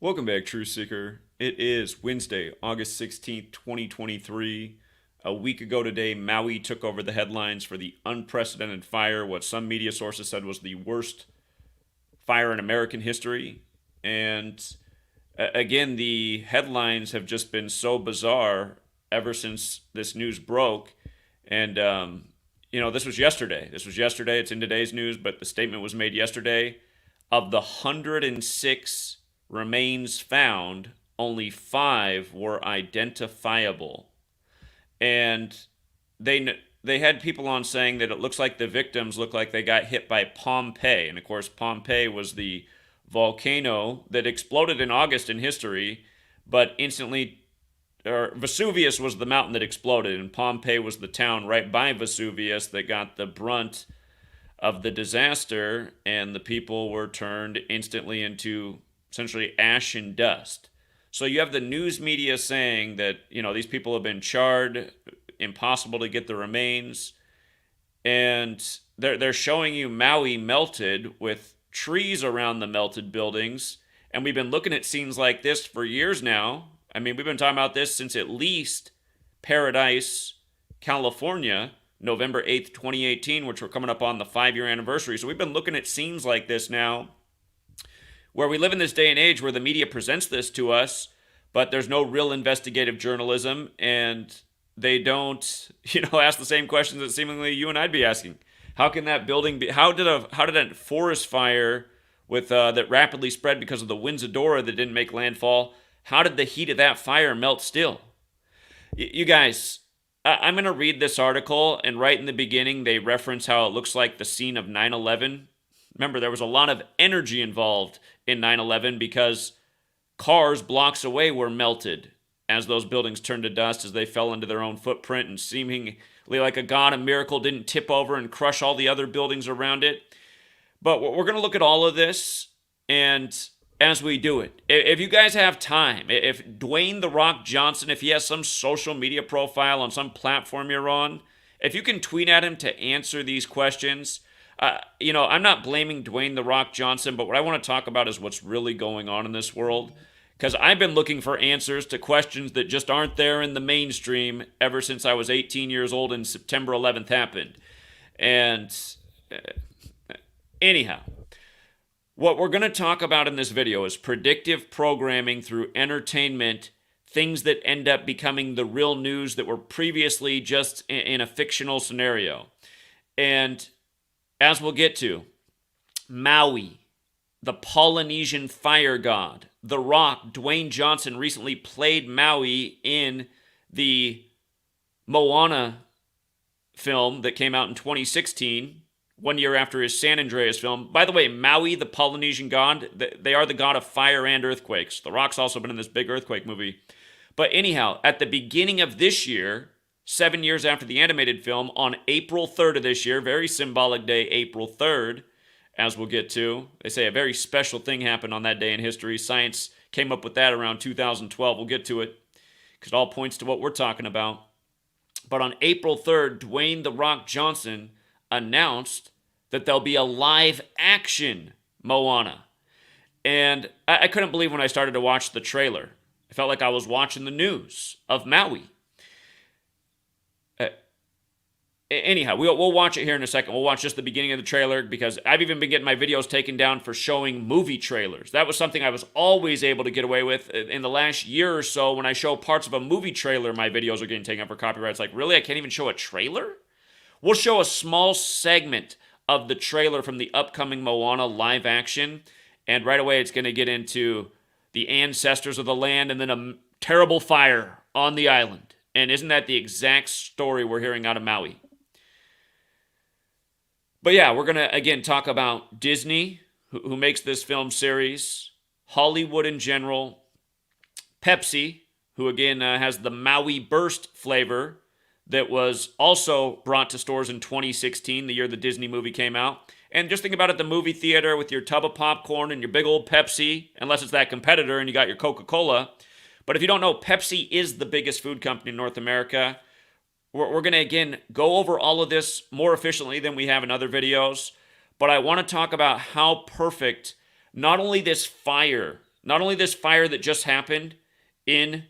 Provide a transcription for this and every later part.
Welcome back, Truth Seeker. It is Wednesday, August 16th, 2023. A week ago today, Maui took over the headlines for the unprecedented fire, what some media sources said was the worst fire in American history. And again, the headlines have just been so bizarre ever since this news broke. And, this was yesterday. It's in today's news, but the statement was made yesterday. Of the 106 remains found, only 5 were identifiable. And they had people on saying that it looks like the victims look like they got hit by Pompeii. And of course, Pompeii was the volcano that exploded in August in history, but instantly, or Vesuvius was the mountain that exploded, and Pompeii was the town right by Vesuvius that got the brunt of the disaster, and the people were turned instantly into essentially ash and dust. So you have the news media saying that, these people have been charred, impossible to get the remains, and they're showing you Maui melted with trees around the melted buildings, and we've been looking at scenes like this for years now. I mean, we've been talking about this since at least Paradise, California, November 8th, 2018, which we're coming up on the 5-year anniversary. So we've been looking at scenes like this now, where we live in this day and age where the media presents this to us, but there's no real investigative journalism, and they don't, ask the same questions that seemingly you and I'd be asking. How can that building be? How did a forest fire with that rapidly spread because of the winds of Dora that didn't make landfall? How did the heat of that fire melt still? You guys, I'm going to read this article, and right in the beginning, they reference how it looks like the scene of 9/11. Remember, there was a lot of energy involved in 9/11 because cars blocks away were melted as those buildings turned to dust as they fell into their own footprint, and seemingly like a miracle didn't tip over and crush all the other buildings around it. But we're going to look at all of this, and as we do it, if you guys have time, if Dwayne "The Rock" Johnson, if he has some social media profile on some platform you're on, if you can tweet at him to answer these questions. I'm not blaming Dwayne "The Rock" Johnson, but what I want to talk about is what's really going on in this world. Because I've been looking for answers to questions that just aren't there in the mainstream ever since I was 18 years old and September 11th happened. And anyhow, what we're going to talk about in this video is predictive programming through entertainment, things that end up becoming the real news that were previously just in a fictional scenario. And as we'll get to, Maui, the Polynesian fire god. The Rock, Dwayne Johnson, recently played Maui in the Moana film that came out in 2016, 1 year after his San Andreas film. By the way, Maui, the Polynesian god, they are the god of fire and earthquakes. The Rock's also been in this big earthquake movie. But anyhow, at the beginning of this year, 7 years after the animated film, on April 3rd of this year, very symbolic day, April 3rd, as we'll get to. They say a very special thing happened on that day in history. Science came up with that around 2012. We'll get to it because it all points to what we're talking about. But on April 3rd, Dwayne "The Rock" Johnson announced that there'll be a live action Moana. And I couldn't believe when I started to watch the trailer. I felt like I was watching the news of Maui. Anyhow, we'll watch it here in a second. We'll watch just the beginning of the trailer because I've even been getting my videos taken down for showing movie trailers. That was something I was always able to get away with. In the last year or so, when I show parts of a movie trailer, my videos are getting taken up for copyright. It's like, really? I can't even show a trailer? We'll show a small segment of the trailer from the upcoming Moana live action, and right away it's going to get into the ancestors of the land and then a terrible fire on the island. And isn't that the exact story we're hearing out of Maui? But yeah, we're going to, again, talk about Disney, who makes this film series, Hollywood in general, Pepsi, who, again, has the Maui Burst flavor that was also brought to stores in 2016, the year the Disney movie came out. And just think about it, the movie theater with your tub of popcorn and your big old Pepsi, unless it's that competitor and you got your Coca-Cola. But if you don't know, Pepsi is the biggest food company in North America. We're going to, again, go over all of this more efficiently than we have in other videos. But I want to talk about how perfect not only this fire Not only this fire that just happened in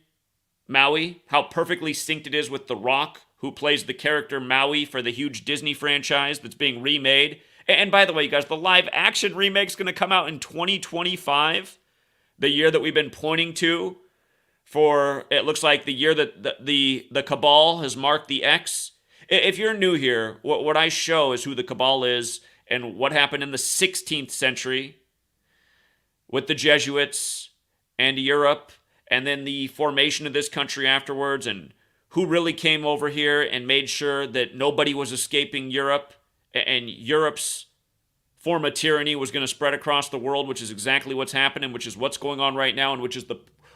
Maui, how perfectly synced it is with The Rock, who plays the character Maui for the huge Disney franchise that's being remade. And by the way, you guys, the live action remake's going to come out in 2025, the year that we've been pointing to for, it looks like the year that the Cabal has marked the X. If you're new here, what I show is who the Cabal is and what happened in the 16th century with the Jesuits and Europe, and then the formation of this country afterwards, and who really came over here and made sure that nobody was escaping Europe, and Europe's form of tyranny was going to spread across the world, which is exactly what's happening, which is what's going on right now, and which is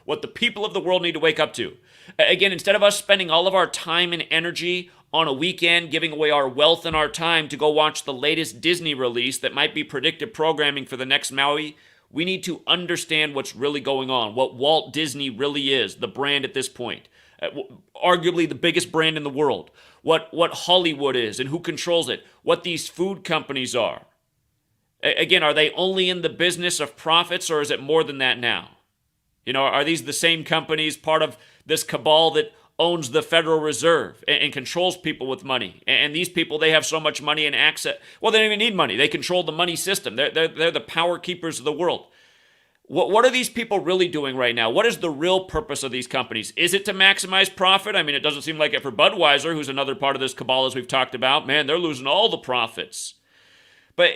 what the people of the world need to wake up to. Again, instead of us spending all of our time and energy on a weekend giving away our wealth and our time to go watch the latest Disney release that might be predictive programming for the next Maui, we need to understand what's really going on, what Walt Disney really is, the brand at this point. Arguably the biggest brand in the world. What Hollywood is and who controls it. What these food companies are. Again, are they only in the business of profits, or is it more than that now? You know, are these the same companies part of this cabal that owns the Federal Reserve and controls people with money? And these people, they have so much money and access. Well, they don't even need money. They control the money system. They're the power keepers of the world. What are these people really doing right now? What is the real purpose of these companies? Is it to maximize profit? I mean, it doesn't seem like it for Budweiser, who's another part of this cabal as we've talked about. Man, they're losing all the profits. But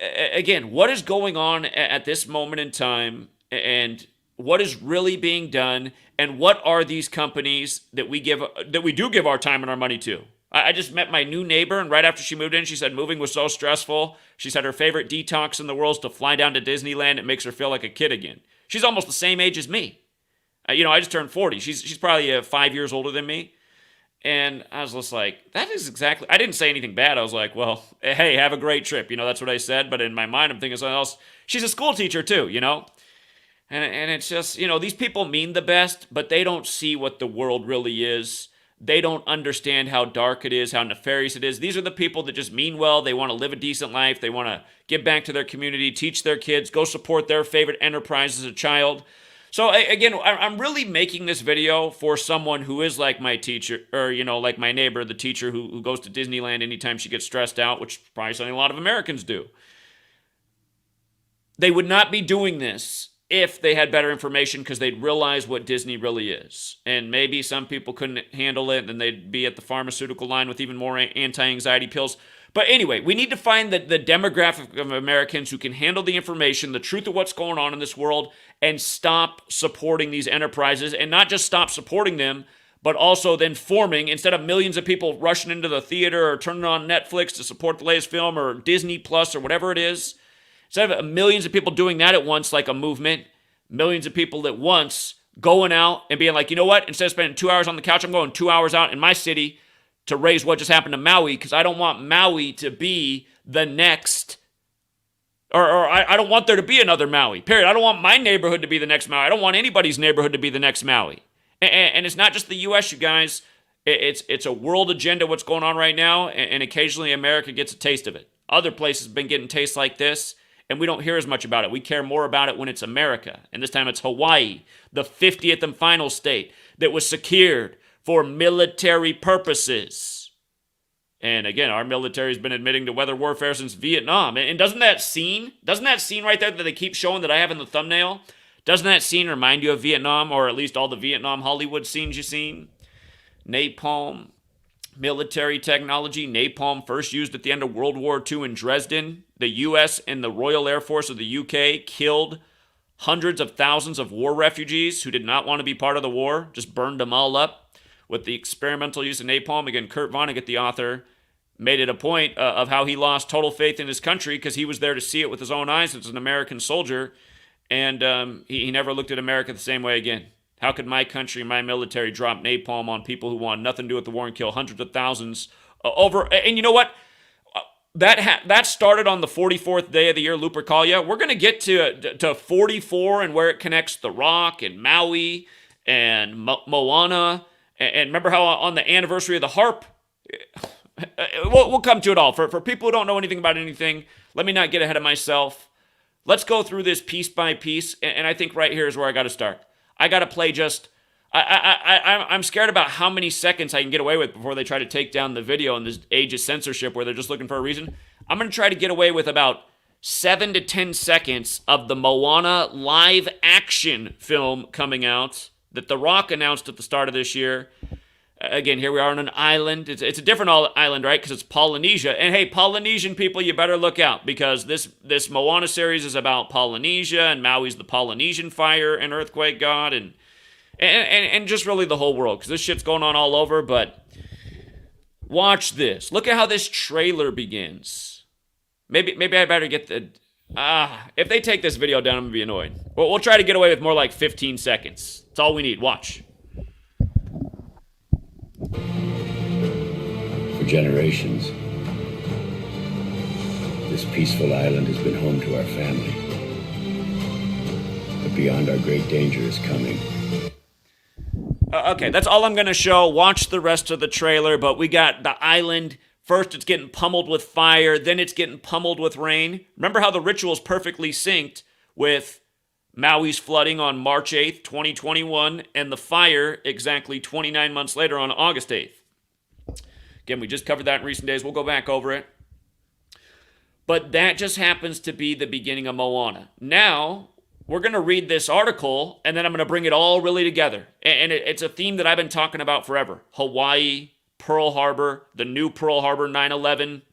again, what is going on at this moment in time, and what is really being done, and what are these companies that we do give our time and our money to? I just met my new neighbor, and right after she moved in, she said moving was so stressful. She said her favorite detox in the world is to fly down to Disneyland. It makes her feel like a kid again. She's almost the same age as me. I just turned 40. She's probably 5 years older than me. And I was just like, that is exactly, I didn't say anything bad. I was like, well, hey, have a great trip. That's what I said. But in my mind, I'm thinking something else. She's a school teacher too, And it's just, these people mean the best, but they don't see what the world really is. They don't understand how dark it is, how nefarious it is. These are the people that just mean well. They want to live a decent life. They want to give back to their community, teach their kids, go support their favorite enterprise as a child. So again, I'm really making this video for someone who is like my teacher, or, like my neighbor, the teacher who goes to Disneyland anytime she gets stressed out, which is probably something a lot of Americans do. They would not be doing this if they had better information, because they'd realize what Disney really is. And maybe some people couldn't handle it, and they'd be at the pharmaceutical line with even more anti-anxiety pills. But anyway, we need to find the demographic of Americans who can handle the information, the truth of what's going on in this world, and stop supporting these enterprises. And not just stop supporting them, but also then forming, instead of millions of people rushing into the theater or turning on Netflix to support the latest film, or Disney Plus, or whatever it is, instead of millions of people doing that at once like a movement, millions of people at once going out and being like, you know what? Instead of spending 2 hours on the couch, I'm going 2 hours out in my city to raise what just happened to Maui, because I don't want Maui to be the next, or I don't want there to be another Maui, period. I don't want my neighborhood to be the next Maui. I don't want anybody's neighborhood to be the next Maui. And it's not just the U.S., you guys. It's a world agenda what's going on right now, and occasionally America gets a taste of it. Other places have been getting tastes like this, and we don't hear as much about it. We care more about it when it's America. And this time it's Hawaii, the 50th and final state that was secured for military purposes. And again, our military has been admitting to weather warfare since Vietnam. And doesn't that scene right there that they keep showing that I have in the thumbnail, doesn't that scene remind you of Vietnam, or at least all the Vietnam Hollywood scenes you've seen? Napalm, military technology. Napalm first used at the end of World War II in Dresden. The U.S. and the Royal Air Force of the U.K. killed hundreds of thousands of war refugees who did not want to be part of the war, just burned them all up with the experimental use of napalm. Again, Kurt Vonnegut, the author, made it a point of how he lost total faith in his country because he was there to see it with his own eyes as an American soldier, and he never looked at America the same way again. How could my country, my military, drop napalm on people who want nothing to do with the war and kill hundreds of thousands over? And you know what? That started on the 44th day of the year, Lupercalia. We're going to get to 44 and where it connects The Rock and Maui and Moana. And remember how on the anniversary of the harp, we'll come to it all. For people who don't know anything about anything, let me not get ahead of myself. Let's go through this piece by piece, and I think right here is where I got to start. I got to play just... I'm scared about how many seconds I can get away with before they try to take down the video in this age of censorship where they're just looking for a reason. I'm going to try to get away with about 7 to 10 seconds of the Moana live action film coming out that The Rock announced at the start of this year. Again, here we are on an island. It's a different island, right? Because it's Polynesia. And hey, Polynesian people, you better look out because this Moana series is about Polynesia, and Maui's the Polynesian fire and earthquake god, and just really the whole world because this shit's going on all over. But watch this. Look at how this trailer begins. Maybe I better get the... if they take this video down, I'm going to be annoyed. We'll try to get away with more like 15 seconds. That's all we need. Watch. For generations, this peaceful island has been home to our family. But beyond our great danger is coming. Okay, that's all I'm going to show. Watch the rest of the trailer, but we got the island. First, it's getting pummeled with fire. Then it's getting pummeled with rain. Remember how the ritual's perfectly synced with Maui's flooding on March 8th, 2021, and the fire exactly 29 months later on August 8th. Again, we just covered that in recent days. We'll go back over it. But that just happens to be the beginning of Moana. Now, we're going to read this article, and then I'm going to bring it all really together. And it's a theme that I've been talking about forever. Hawaii, Pearl Harbor, the new Pearl Harbor 9/11.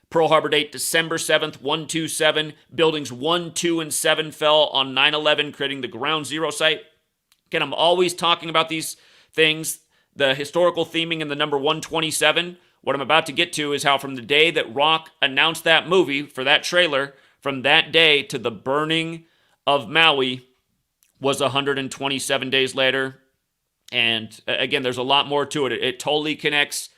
Pearl Harbor date December 7th, 127. Buildings 1, 2, and 7 fell on 9/11, creating the ground zero site. Again, I'm always talking about these things. The historical theming in the number 127. What I'm about to get to is how from the day that Rock announced that movie for that trailer, from that day to the burning of Maui was 127 days later. And again, there's a lot more to it. It totally connects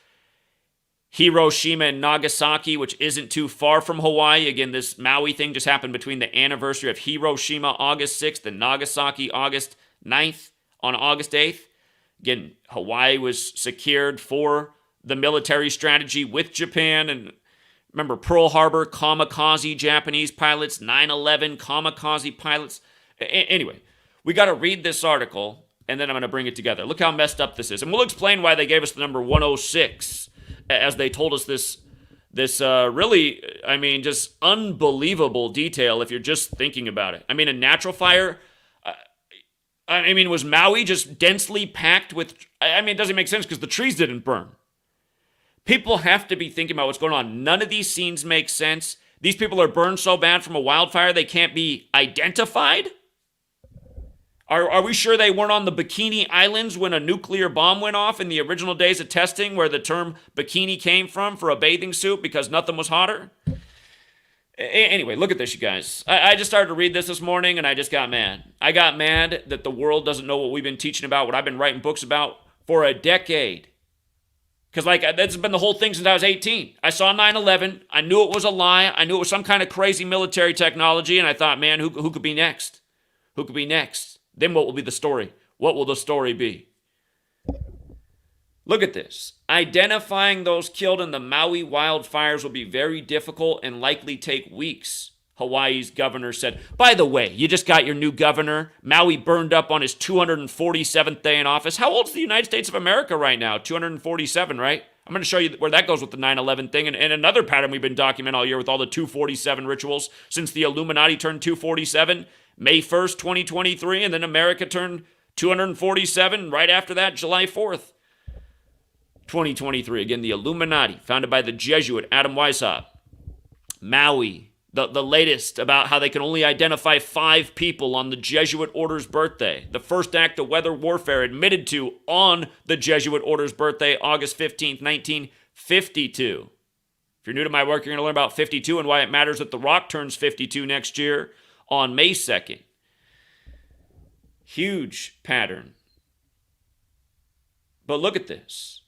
Hiroshima and Nagasaki, which isn't too far from Hawaii. Again, this Maui thing just happened between the anniversary of Hiroshima, August 6th, and Nagasaki, August 9th on August 8th. Again, Hawaii was secured for the military strategy with Japan. And remember, Pearl Harbor, kamikaze Japanese pilots, 9/11, kamikaze pilots. Anyway, we got to read this article, and then I'm going to bring it together. Look how messed up this is. And we'll explain why they gave us the number 106, as they told us this really, I mean, just unbelievable detail if you're just thinking about it. I mean, a natural fire... I mean, was Maui just densely packed with... I mean, it doesn't make sense because the trees didn't burn. People have to be thinking about what's going on. None of these scenes make sense. These people are burned so bad from a wildfire they can't be identified? Are we sure they weren't on the Bikini Islands when a nuclear bomb went off in the original days of testing where the term bikini came from for a bathing suit because nothing was hotter? Anyway, look at this, you guys. I just started to read this morning, and I just got mad. I got mad that the world doesn't know what we've been teaching about, what I've been writing books about for a decade. Because, that's been the whole thing since I was 18. I saw 9/11. I knew it was a lie. I knew it was some kind of crazy military technology, and I thought, man, who could be next? Who could be next? Then what will be the story? What will the story be? Look at this. Identifying those killed in the Maui wildfires will be very difficult and likely take weeks, Hawaii's governor said. By the way, you just got your new governor. Maui burned up on his 247th day in office. How old is the United States of America right now? 247, right? I'm going to show you where that goes with the 9/11 thing. And another pattern we've been documenting all year with all the 247 rituals since the Illuminati turned 247, May 1st, 2023, and then America turned 247 right after that, July 4th. 2023. Again, the Illuminati, founded by the Jesuit Adam Weishaupt. Maui, the latest about how they can only identify 5 people on the Jesuit order's birthday. The first act of weather warfare admitted to on the Jesuit order's birthday, August 15th, 1952. If you're new to my work, you're going to learn about 52 and why it matters that The Rock turns 52 next year on May 2nd. Huge pattern. But look at this.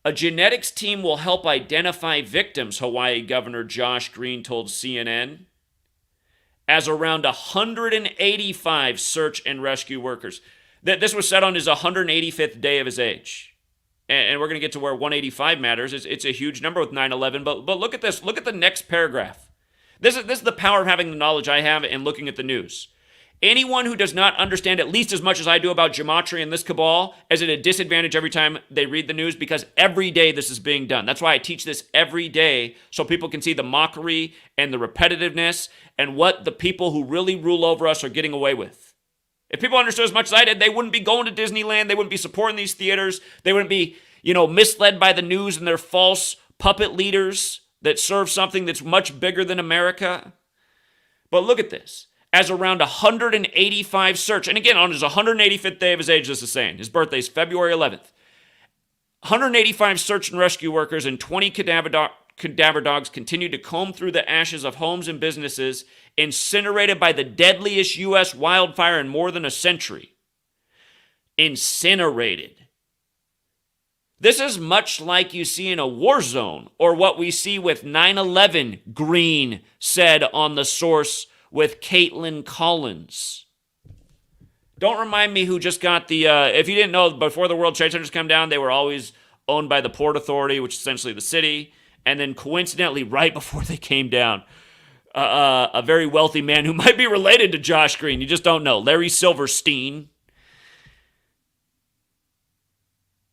A genetics team will help identify victims, Hawaii Governor Josh Green told CNN, as around 185 search and rescue workers. This was said on his 185th day of his age. And we're going to get to where 185 matters. It's a huge number with 9/11. But look at this. Look at the next paragraph. This is the power of having the knowledge I have and looking at the news. Anyone who does not understand at least as much as I do about gematria and this cabal is at a disadvantage every time they read the news, because every day this is being done. That's why I teach this every day, so people can see the mockery and the repetitiveness and what the people who really rule over us are getting away with. If people understood as much as I did, they wouldn't be going to Disneyland. They wouldn't be supporting these theaters. They wouldn't be, misled by the news and their false puppet leaders that serve something that's much bigger than America. But look at this. As around 185 search, and again, on his 185th day of his age, this is saying, his birthday's February 11th, 185 search and rescue workers and 20 cadaver dogs continue to comb through the ashes of homes and businesses incinerated by the deadliest U.S. wildfire in more than a century. Incinerated. This is much like you see in a war zone, or what we see with 9/11, Green said on The Source with Caitlin Collins. Don't remind me who just got the, if you didn't know, before the World Trade Centers come down, they were always owned by the Port Authority, which is essentially the city. And then coincidentally, right before they came down, a very wealthy man who might be related to Josh Green, you just don't know, Larry Silverstein.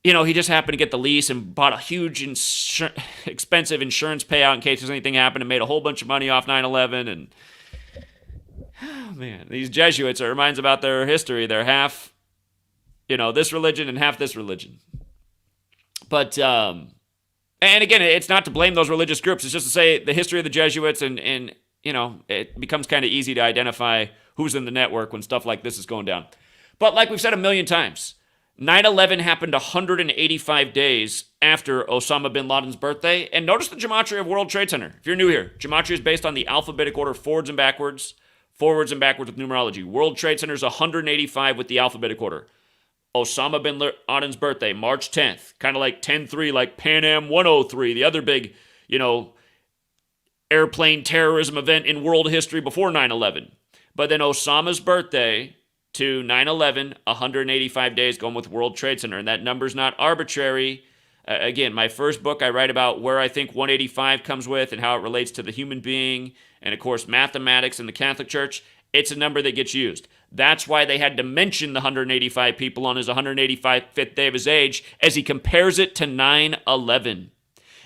He just happened to get the lease and bought a huge, expensive insurance payout in case there's anything happened, and made a whole bunch of money off 9/11. And oh, man, these Jesuits, it reminds about their history. They're half, this religion and half this religion. But, and again, it's not to blame those religious groups. It's just to say the history of the Jesuits, and it becomes kind of easy to identify who's in the network when stuff like this is going down. But like we've said a million times, 9/11 happened 185 days after Osama bin Laden's birthday. And notice the gematria of World Trade Center. If you're new here, gematria is based on the alphabetic order forwards and backwards with numerology. World Trade Center is 185 with the alphabetic order. Osama bin Laden's birthday, March 10th, kind of like 10-3, like Pan Am 103, the other big, airplane terrorism event in world history before 9/11. But then Osama's birthday to 9/11, 185 days, going with World Trade Center. And that number's not arbitrary. Again, my first book, I write about where I think 185 comes with and how it relates to the human being, and of course, mathematics and the Catholic Church. It's a number that gets used. That's why they had to mention the 185 people on his 185th day of his age, as he compares it to 9/11.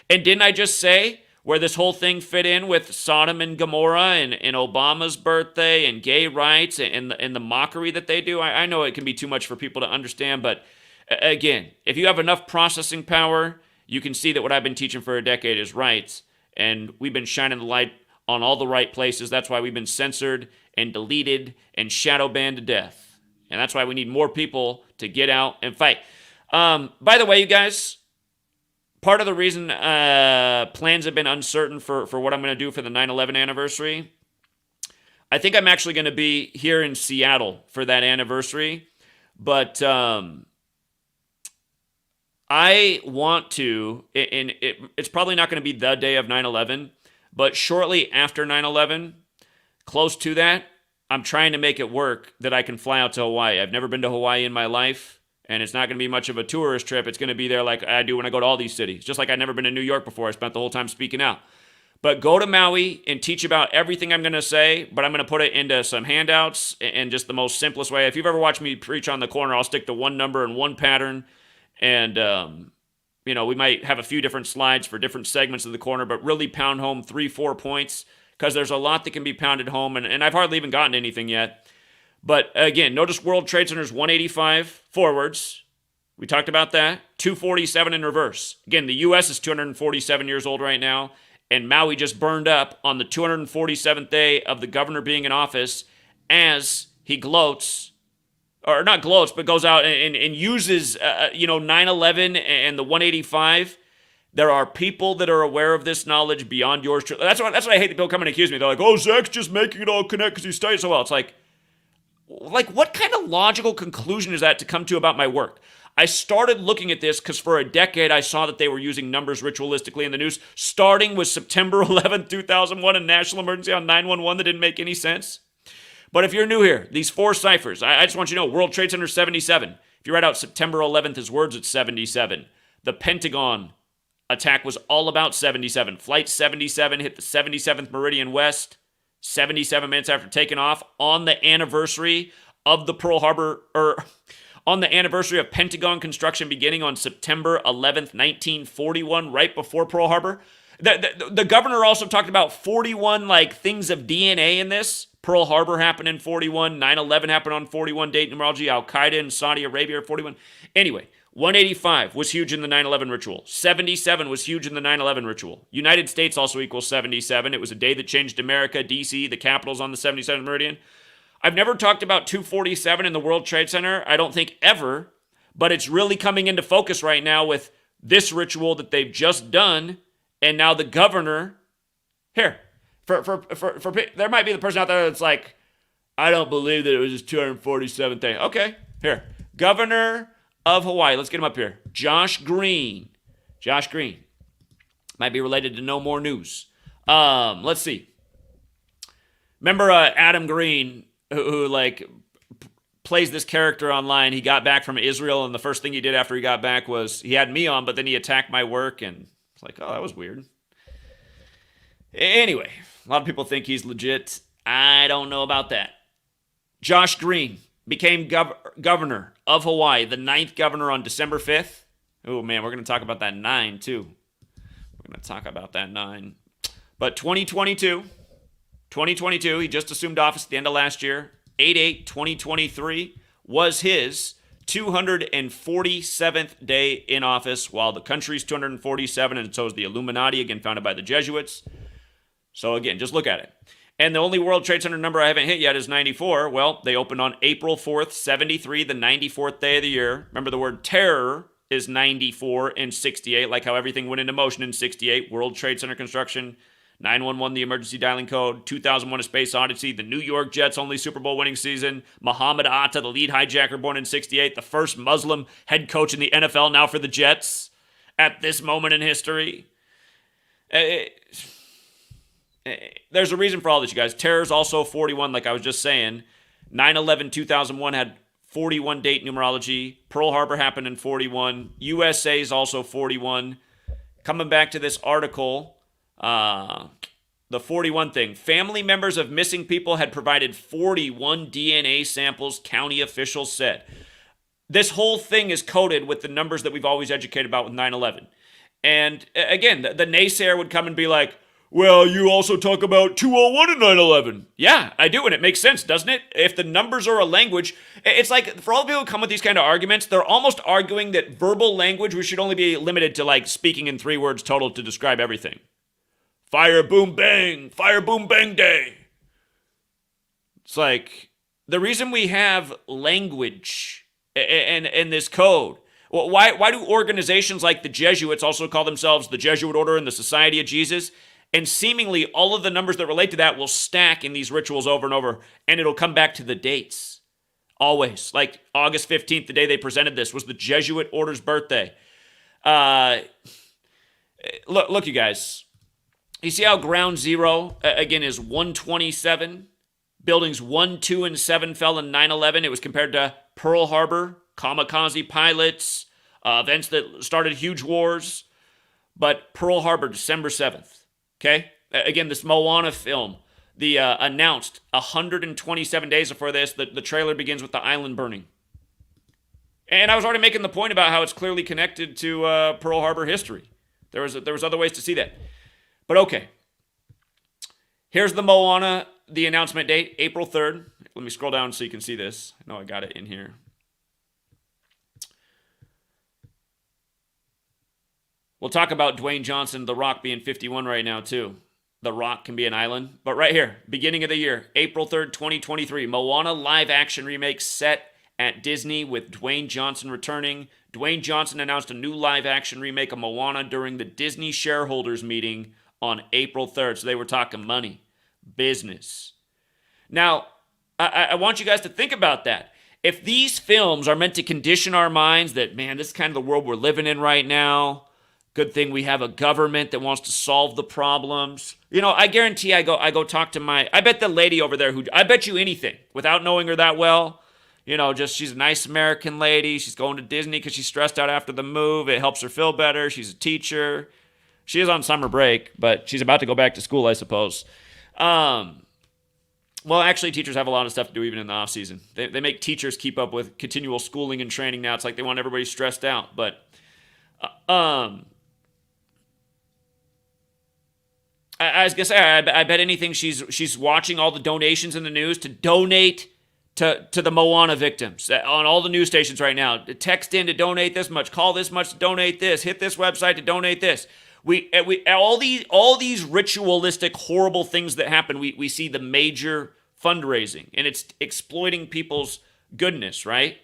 And didn't I just say where this whole thing fit in with Sodom and Gomorrah and Obama's birthday and gay rights and the mockery that they do? I know it can be too much for people to understand, but again, if you have enough processing power, you can see that what I've been teaching for a decade is right, and we've been shining the light on all the right places. That's why we've been censored and deleted and shadow banned to death, and that's why we need more people to get out and fight. By the way, you guys, part of the reason plans have been uncertain for what I'm going to do for the 9/11 anniversary, I think I'm actually going to be here in Seattle for that anniversary, but I want to, and it's probably not going to be the day of 9/11, but shortly after 9/11, close to that, I'm trying to make it work that I can fly out to Hawaii. I've never been to Hawaii in my life, and it's not going to be much of a tourist trip. It's going to be there like I do when I go to all these cities. Just like I've never been to New York before. I spent the whole time speaking out. But go to Maui and teach about everything I'm going to say, but I'm going to put it into some handouts and just the most simplest way. If you've ever watched me preach on the corner, I'll stick to one number and one pattern, and we might have a few different slides for different segments of the corner, but really pound home 3-4 points, because there's a lot that can be pounded home, and I've hardly even gotten anything yet. But again, notice World Trade Center's 185 forwards. We talked about that. 247 in reverse. Again, the U.S. is 247 years old right now, and Maui just burned up on the 247th day of the governor being in office, as he gloats, or not gloats, but goes out and uses 9/11 and the 185. There are people that are aware of this knowledge beyond yours. That's what I hate that people come and accuse me. They're like, oh, Zach's just making it all connect because he studied so well. It's like, what kind of logical conclusion is that to come to about my work? I started looking at this because for a decade I saw that they were using numbers ritualistically in the news, starting with September 11th, 2001, a national emergency on 911 that didn't make any sense. But if you're new here, these 4 ciphers, I just want you to know, World Trade Center 77. If you write out September 11th as words, it's 77. The Pentagon, attack was all about 77. Flight 77 hit the 77th meridian west 77 minutes after taking off on the anniversary of the Pearl Harbor, on the anniversary of Pentagon construction beginning on September 11th, 1941, right before Pearl Harbor. The governor also talked about 41 things of DNA in this. Pearl Harbor happened in 41, 9/11 happened on 41 date numerology, Al-Qaeda in Saudi Arabia are 41. Anyway, 185 was huge in the 9/11 ritual. 77 was huge in the 9/11 ritual. United States also equals 77. It was a day that changed America, D.C., the capital's on the 77th meridian. I've never talked about 247 in the World Trade Center, I don't think ever, but it's really coming into focus right now with this ritual that they've just done, and now the governor, here, for there might be the person out there that's like, I don't believe that it was his 247th thing. Okay, here, Governor of Hawaii, let's get him up here. Josh Green. Josh Green. Might be related to No More News. Let's see. Remember Adam Green, who plays this character online. He got back from Israel, and the first thing he did after he got back was he had me on, but then he attacked my work, and it's like, oh, that was weird. Anyway, a lot of people think he's legit. I don't know about that. Josh Green became governor of Hawaii, the 9th governor on December 5th. Oh, man, we're going to talk about that 9, too. We're going to talk about that 9. But 2022, he just assumed office at the end of last year. 8/8/2023 was his 247th day in office, while the country's 247, and so is the Illuminati, again, founded by the Jesuits. So again, just look at it. And the only World Trade Center number I haven't hit yet is 94. Well, they opened on April 4th, 73, the 94th day of the year. Remember, the word terror is 94 and 68, like how everything went into motion in 68. World Trade Center construction, 911, the emergency dialing code, 2001, A Space Odyssey, the New York Jets' only Super Bowl winning season, Muhammad Atta, the lead hijacker born in 68, the first Muslim head coach in the NFL now for the Jets at this moment in history. There's a reason for all this, you guys. Terror's also 41, like I was just saying. 9/11/2001 had 41 date numerology. Pearl Harbor happened in 41. USA is also 41. Coming back to this article, the 41 thing. Family members of missing people had provided 41 DNA samples, county officials said. This whole thing is coded with the numbers that we've always educated about with 9/11. And again, the naysayer would come and be like, well, you also talk about 201 and 9/11. Yeah, I do, and it makes sense, doesn't it? If the numbers are a language, it's like, for all the people who come with these kind of arguments, they're almost arguing that verbal language, we should only be limited to speaking in 3 words total to describe everything. Fire, boom, bang day. It's like, the reason we have language and this code, why do organizations like the Jesuits also call themselves the Jesuit Order and the Society of Jesus? And seemingly all of the numbers that relate to that will stack in these rituals over and over, and it'll come back to the dates. Always. Like August 15th, the day they presented this, was the Jesuit Order's birthday. Look, you guys. You see how ground zero, again, is 127? Buildings 1, 2, and 7 fell in 9/11. It was compared to Pearl Harbor, kamikaze pilots, events that started huge wars. But Pearl Harbor, December 7th. Okay? Again, this Moana film, the announced 127 days before this, the trailer begins with the island burning. And I was already making the point about how it's clearly connected to Pearl Harbor history. There was other ways to see that. But okay. Here's the Moana, the announcement date, April 3rd. Let me scroll down so you can see this. I know I got it in here. We'll talk about Dwayne Johnson, The Rock, being 51 right now, too. The Rock can be an island. But right here, beginning of the year, April 3rd, 2023, Moana live-action remake set at Disney with Dwayne Johnson returning. Dwayne Johnson announced a new live-action remake of Moana during the Disney shareholders meeting on April 3rd. So they were talking money, business. Now, I want you guys to think about that. If these films are meant to condition our minds that, man, this is kind of the world we're living in right now, good thing we have a government that wants to solve the problems. You know, I guarantee I go talk to I bet the lady over there I bet you anything, without knowing her that well, you know, just she's a nice American lady. She's going to Disney because she's stressed out after the move. It helps her feel better. She's a teacher. She is on summer break, but she's about to go back to school, I suppose. Well, actually, teachers have a lot of stuff to do even in the off season. They make teachers keep up with continual schooling and training now. It's like they want everybody stressed out. But I was gonna say, I bet anything she's watching all the donations in the news to donate to the Moana victims on all the news stations right now. Text in to donate this much, call this much to donate this, hit this website to donate this. We all these ritualistic, horrible things that happen. We see the major fundraising, and it's exploiting people's goodness, right?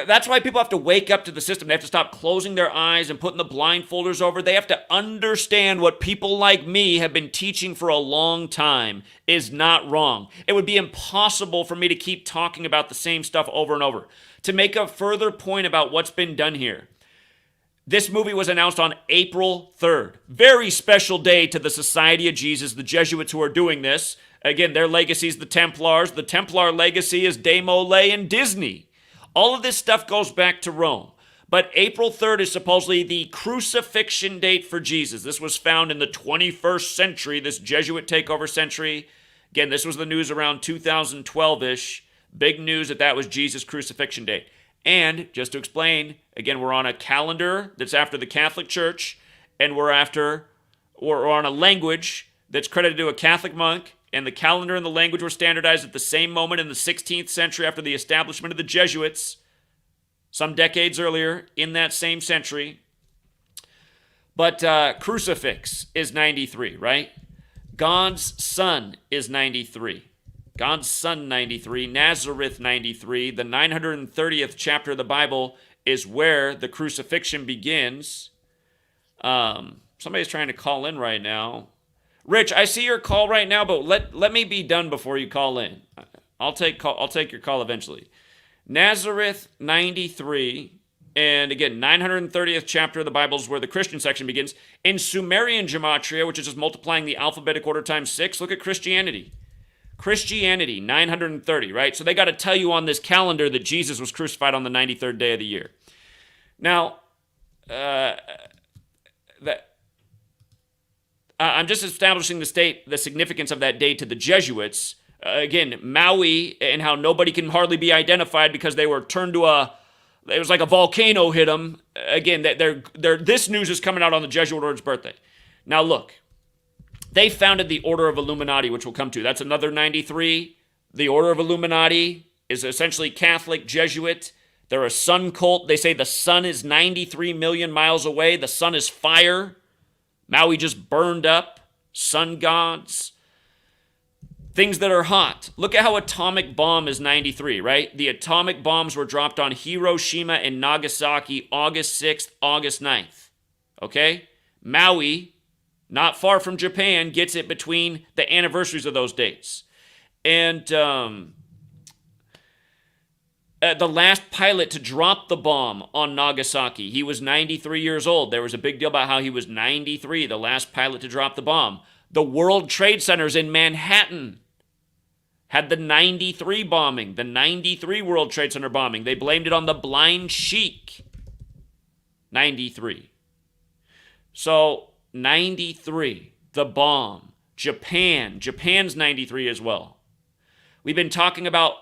That's why people have to wake up to the system. They have to stop closing their eyes and putting the blindfolders over. They have to understand what people like me have been teaching for a long time is not wrong. It would be impossible for me to keep talking about the same stuff over and over. To make a further point about what's been done here, this movie was announced on April 3rd. Very special day to the Society of Jesus, the Jesuits who are doing this. Again, their legacy is the Templars. The Templar legacy is Demolay and Disney. All of this stuff goes back to Rome. But April 3rd is supposedly the crucifixion date for Jesus. This was found in the 21st century, this Jesuit takeover century. Again, this was the news around 2012-ish. Big news that was Jesus' crucifixion date. And just to explain, again, we're on a calendar that's after the Catholic Church, and we're on a language that's credited to a Catholic monk, and the calendar and the language were standardized at the same moment in the 16th century after the establishment of the Jesuits, some decades earlier in that same century. But crucifix is 93, right? God's Son is 93. God's Son 93, Nazareth 93, the 930th chapter of the Bible is where the crucifixion begins. Somebody's trying to call in right now. Rich, I see your call right now, but let me be done before you call in. I'll take your call eventually. Nazareth 93, and again, 930th chapter of the Bible is where the Christian section begins. In Sumerian gematria, which is just multiplying the alphabetic order times 6, look at Christianity. Christianity, 930, right? So they got to tell you on this calendar that Jesus was crucified on the 93rd day of the year. Now, I'm just establishing the significance of that date to the Jesuits. Again, Maui and how nobody can hardly be identified because they were turned to it was like a volcano hit them. Again, this news is coming out on the Jesuit Order's birthday. Now look. They founded the Order of Illuminati, which we'll come to. That's another 93. The Order of Illuminati is essentially Catholic Jesuit. They're a sun cult. They say the sun is 93 million miles away. The sun is fire. Maui just burned up. Sun gods. Things that are hot. Look at how atomic bomb is 93, right? The atomic bombs were dropped on Hiroshima and Nagasaki August 6th, August 9th. Okay? Maui, not far from Japan, gets it between the anniversaries of those dates. And the last pilot to drop the bomb on Nagasaki, he was 93 years old. There was a big deal about how he was 93, the last pilot to drop the bomb. The World Trade Centers in Manhattan had the 93 bombing, the 93 World Trade Center bombing. They blamed it on the blind sheik. 93. So 93, the bomb. Japan's 93 as well. We've been talking about,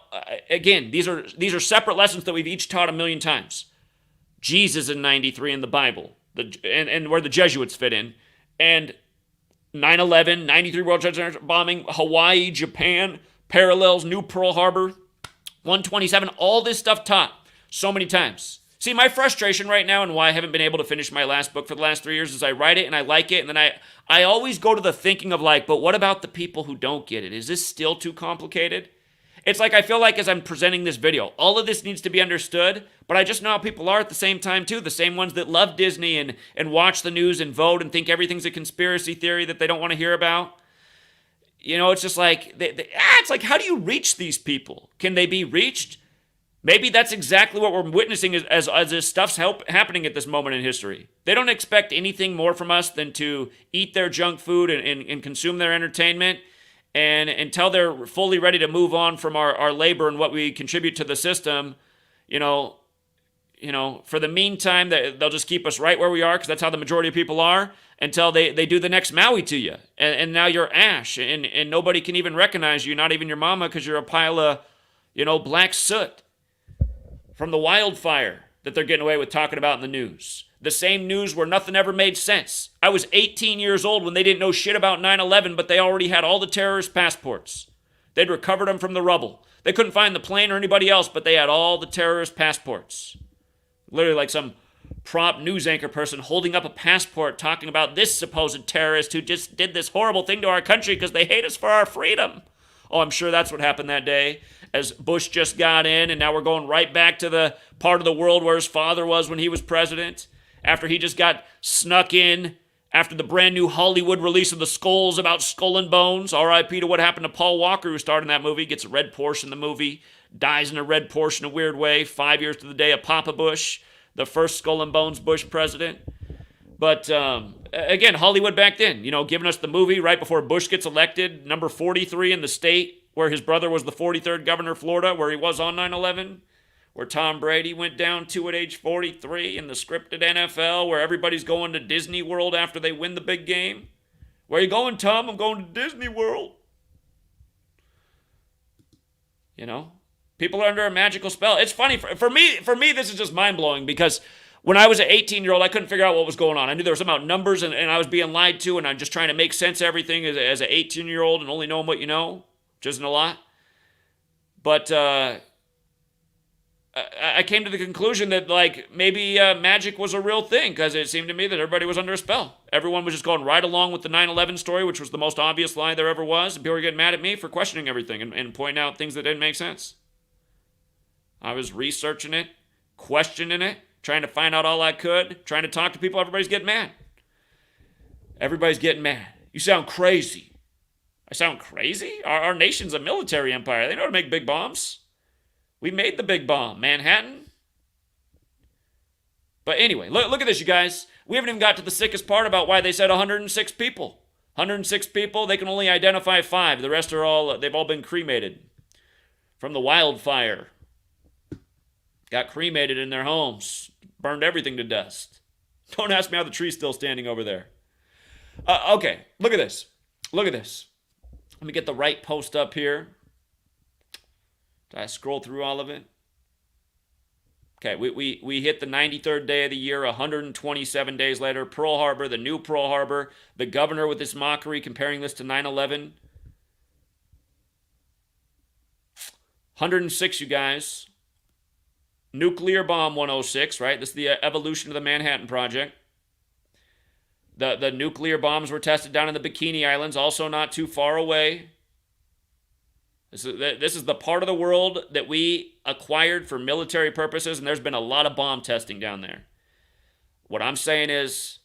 again, these are separate lessons that we've each taught a million times. Jesus in 93 in the Bible, and where the Jesuits fit in, and 9/11, 93 World Trade Center bombing, Hawaii, Japan, parallels, New Pearl Harbor, 127, all this stuff taught so many times. See, my frustration right now and why I haven't been able to finish my last book for the last 3 years is I write it and I like it, and then I always go to the thinking of like, but what about the people who don't get it? Is this still too complicated? It's like I feel like as I'm presenting this video, all of this needs to be understood, but I just know how people are at the same time too. The same ones that love Disney and watch the news and vote and think everything's a conspiracy theory that they don't want to hear about. You know, it's just like, it's like, how do you reach these people? Can they be reached? Maybe that's exactly what we're witnessing as this stuff's happening at this moment in history. They don't expect anything more from us than to eat their junk food and consume their entertainment. And until they're fully ready to move on from our labor and what we contribute to the system, you know, for the meantime, they'll just keep us right where we are because that's how the majority of people are until they do the next Maui to you. And now you're ash and nobody can even recognize you, not even your mama, because you're a pile of, black soot from the wildfire that they're getting away with talking about in the news. The same news where nothing ever made sense. I was 18 years old when they didn't know shit about 9/11, but they already had all the terrorist passports. They'd recovered them from the rubble. They couldn't find the plane or anybody else, but they had all the terrorist passports. Literally like some prop news anchor person holding up a passport talking about this supposed terrorist who just did this horrible thing to our country because they hate us for our freedom. Oh, I'm sure that's what happened that day as Bush just got in, and now we're going right back to the part of the world where his father was when he was president, after he just got snuck in after the brand new Hollywood release of The Skulls about Skull and Bones. R.I.P. to what happened to Paul Walker, who starred in that movie, gets a red Porsche in the movie, dies in a red Porsche in a weird way, 5 years to the day of Papa Bush, the first Skull and Bones Bush president. But again, Hollywood back then, giving us the movie right before Bush gets elected, number 43 in the state, where his brother was the 43rd governor of Florida, where he was on 9/11, where Tom Brady went down to at age 43 in the scripted NFL, where everybody's going to Disney World after they win the big game. Where you going, Tom? I'm going to Disney World. People are under a magical spell. It's funny. For me, this is just mind-blowing because when I was an 18-year-old, I couldn't figure out what was going on. I knew there was something about numbers, and I was being lied to, and I'm just trying to make sense of everything as an 18-year-old and only knowing what you know, which isn't a lot. But I came to the conclusion that, maybe magic was a real thing because it seemed to me that everybody was under a spell. Everyone was just going right along with the 9/11 story, which was the most obvious lie there ever was, and people were getting mad at me for questioning everything and pointing out things that didn't make sense. I was researching it, questioning it, trying to find out all I could, trying to talk to people. Everybody's getting mad. Everybody's getting mad. You sound crazy. I sound crazy? Our nation's a military empire. They know how to make big bombs. We made the big bomb, Manhattan. But anyway, look at this, you guys. We haven't even got to the sickest part about why they said 106 people. 106 people, they can only identify 5. The rest they've all been cremated from the wildfire. Got cremated in their homes, burned everything to dust. Don't ask me how the tree's still standing over there. Okay, look at this. Look at this. Let me get the right post up here. Did I scroll through all of it? Okay, we hit the 93rd day of the year, 127 days later. Pearl Harbor, the new Pearl Harbor. The governor with this mockery comparing this to 9/11. 106, you guys. Nuclear bomb 106, right? This is the evolution of the Manhattan Project. The nuclear bombs were tested down in the Bikini Islands, also not too far away. This is the part of the world that we acquired for military purposes, and there's been a lot of bomb testing down there. What I'm saying is,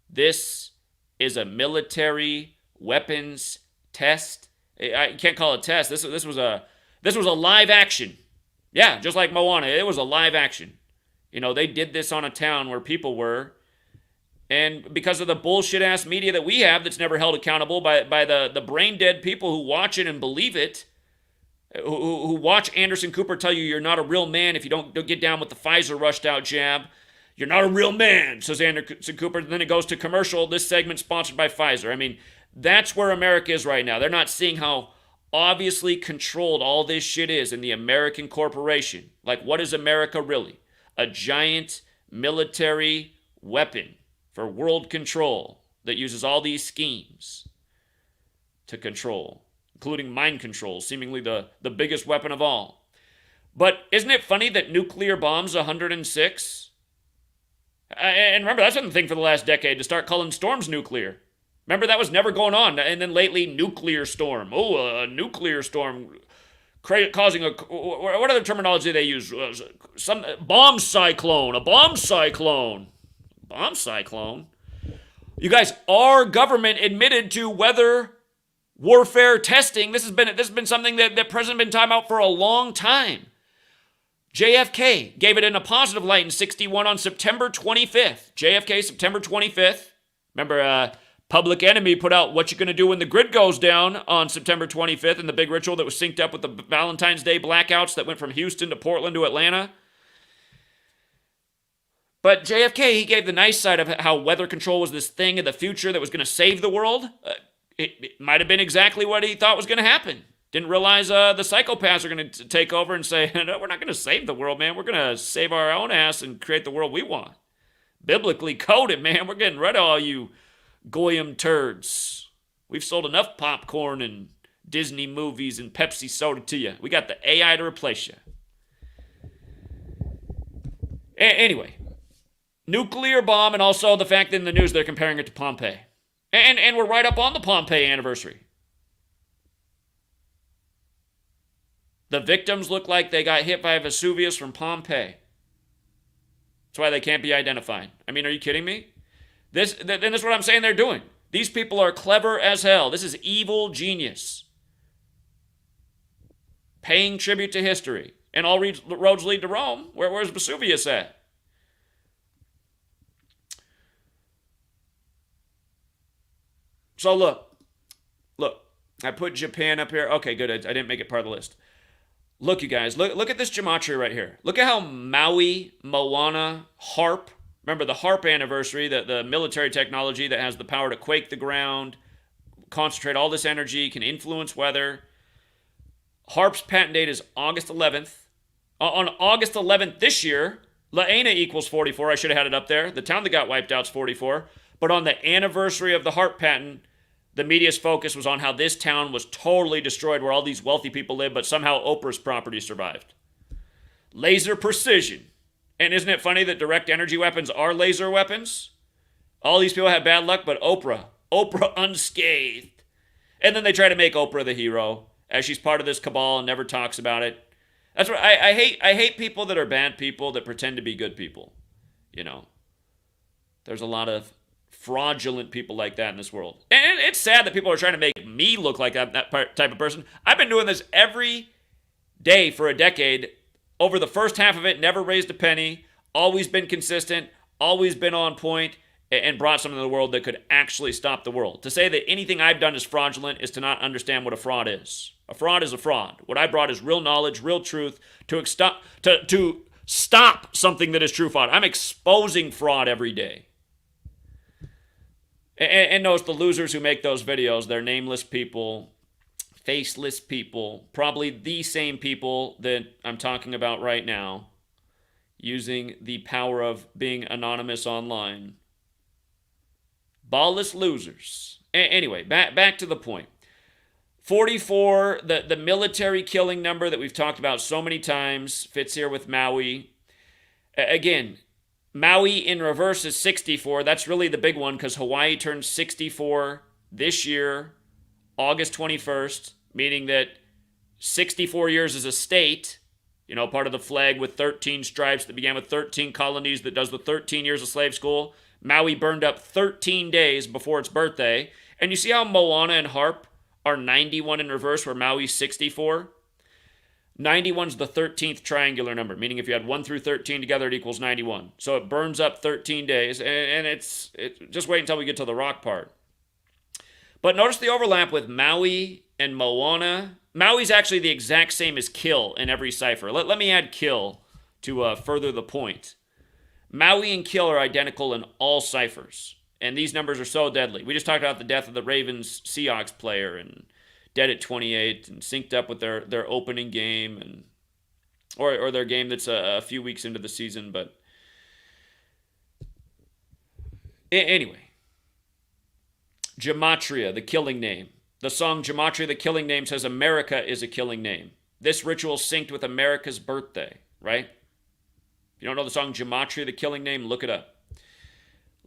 this is a military weapons test. I can't call it a test. This was a live action. Yeah, just like Moana, it was a live action. They did this on a town where people were, and because of the bullshit-ass media that we have that's never held accountable by the brain-dead people who watch it and believe it, who watch Anderson Cooper tell you you're not a real man if you don't get down with the Pfizer rushed-out jab. You're not a real man, says Anderson Cooper. And then it goes to commercial. This segment sponsored by Pfizer. I mean, that's where America is right now. They're not seeing how obviously controlled all this shit is in the American corporation. Like, what is America really? A giant military weapon for world control that uses all these schemes to control, including mind control, seemingly the biggest weapon of all. But isn't it funny that nuclear bombs 106? And remember, that's been the thing for the last decade, to start calling storms nuclear. Remember, that was never going on. And then lately, nuclear storm. Oh, a nuclear storm causing a... What other terminology they use? Some bomb cyclone. A bomb cyclone. Bomb cyclone? You guys, our government admitted to weather warfare testing. This has been something that the president has been talking about for a long time. JFK gave it in a positive light in 61 on September 25th. JFK, September 25th. Remember, Public Enemy put out What You Gonna Do When the Grid Goes Down on September 25th, and the big ritual that was synced up with the Valentine's Day blackouts that went from Houston to Portland to Atlanta. But JFK, he gave the nice side of how weather control was this thing in the future that was going to save the world. It might have been exactly what he thought was going to happen. Didn't realize the psychopaths are going to take over and say, no, we're not going to save the world, man. We're going to save our own ass and create the world we want. Biblically coded, man. We're getting rid of all you goyim turds. We've sold enough popcorn and Disney movies and Pepsi soda to you. We got the AI to replace you. Anyway, nuclear bomb, and also the fact that in the news they're comparing it to Pompeii. And we're right up on the Pompeii anniversary. The victims look like they got hit by Vesuvius from Pompeii. That's why they can't be identified. I mean, are you kidding me? This is what I'm saying they're doing. These people are clever as hell. This is evil genius. Paying tribute to history. And all roads lead to Rome. Where's Vesuvius at? So look. I put Japan up here. Okay, good. I didn't make it part of the list. Look, you guys. Look at this gematria right here. Look at how Maui, Moana, HARP. Remember the HARP anniversary, the military technology that has the power to quake the ground, concentrate all this energy, can influence weather. HARP's patent date is August 11th. On August 11th this year, Lahaina equals 44. I should have had it up there. The town that got wiped out is 44. But on the anniversary of the HARP patent, the media's focus was on how this town was totally destroyed where all these wealthy people live, but somehow Oprah's property survived. Laser precision. And isn't it funny that direct energy weapons are laser weapons? All these people had bad luck, but Oprah unscathed. And then they try to make Oprah the hero, as she's part of this cabal and never talks about it. That's what I hate. I hate people that are bad people that pretend to be good people. You know, there's a lot of fraudulent people like that in this world. And it's sad that people are trying to make me look like that type of person. I've been doing this every day for a decade. Over the first half of it, never raised a penny, always been consistent, always been on point, and brought something to the world that could actually stop the world. To say that anything I've done is fraudulent is to not understand what a fraud is. A fraud is a fraud. What I brought is real knowledge, real truth, to stop something that is true fraud. I'm exposing fraud every day. And notice the losers who make those videos, they're nameless people, faceless people, probably the same people that I'm talking about right now, using the power of being anonymous online. Ballless losers. Anyway, back to the point. 44, the military killing number that we've talked about so many times, fits here with Maui. Again, Maui in reverse is 64. That's really the big one because Hawaii turns 64 this year, August 21st, meaning that 64 years as a state, you know, part of the flag with 13 stripes that began with 13 colonies that does the 13 years of slave school. Maui burned up 13 days before its birthday. And you see how Moana and HARP are 91 in reverse where Maui's 64? 91's the 13th triangular number, meaning if you had 1 through 13 together, it equals 91. So it burns up 13 days, and it's just wait until we get to the rock part. But notice the overlap with Maui and Moana. Maui's actually the exact same as kill in every cipher. Let me add kill to further the point. Maui and kill are identical in all ciphers, and these numbers are so deadly. We just talked about the death of the Ravens Seahawks player, and dead at 28 and synced up with their opening game and or their game that's a few weeks into the season. But anyway, Gematria, the killing name. The song Gematria, the killing name says America is a killing name. This ritual synced with America's birthday, right? If you don't know the song Gematria, the killing name, look it up.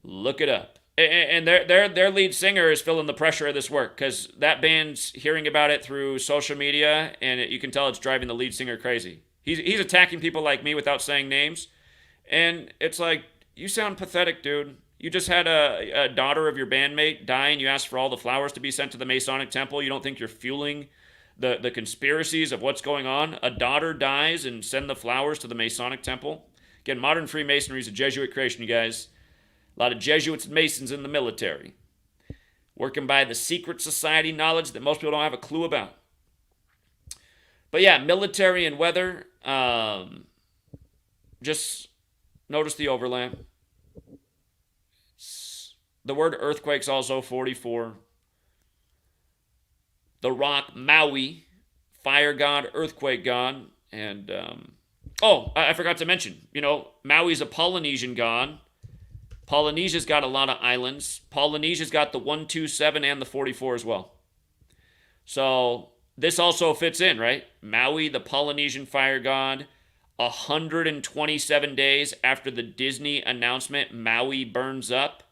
Look it up. And their lead singer is feeling the pressure of this work because that band's hearing about it through social media, and you can tell it's driving the lead singer crazy. He's attacking people like me without saying names, and it's like, you sound pathetic, dude. You just had a daughter of your bandmate die, and you asked for all the flowers to be sent to the Masonic Temple. You don't think you're fueling the conspiracies of what's going on? A daughter dies and send the flowers to the Masonic Temple? Again, modern Freemasonry is a Jesuit creation, you guys. A lot of Jesuits and Masons in the military, working by the secret society knowledge that most people don't have a clue about. But yeah, military and weather, just Notice the overlap. The word earthquake's also 44. The rock Maui, fire god, earthquake god, and I forgot to mention, Maui's a Polynesian god. Polynesia's got a lot of islands. Polynesia's got the 127 and the 44 as well. So this also fits in, right? Maui, the Polynesian fire god, 127 days after the Disney announcement, Maui burns up.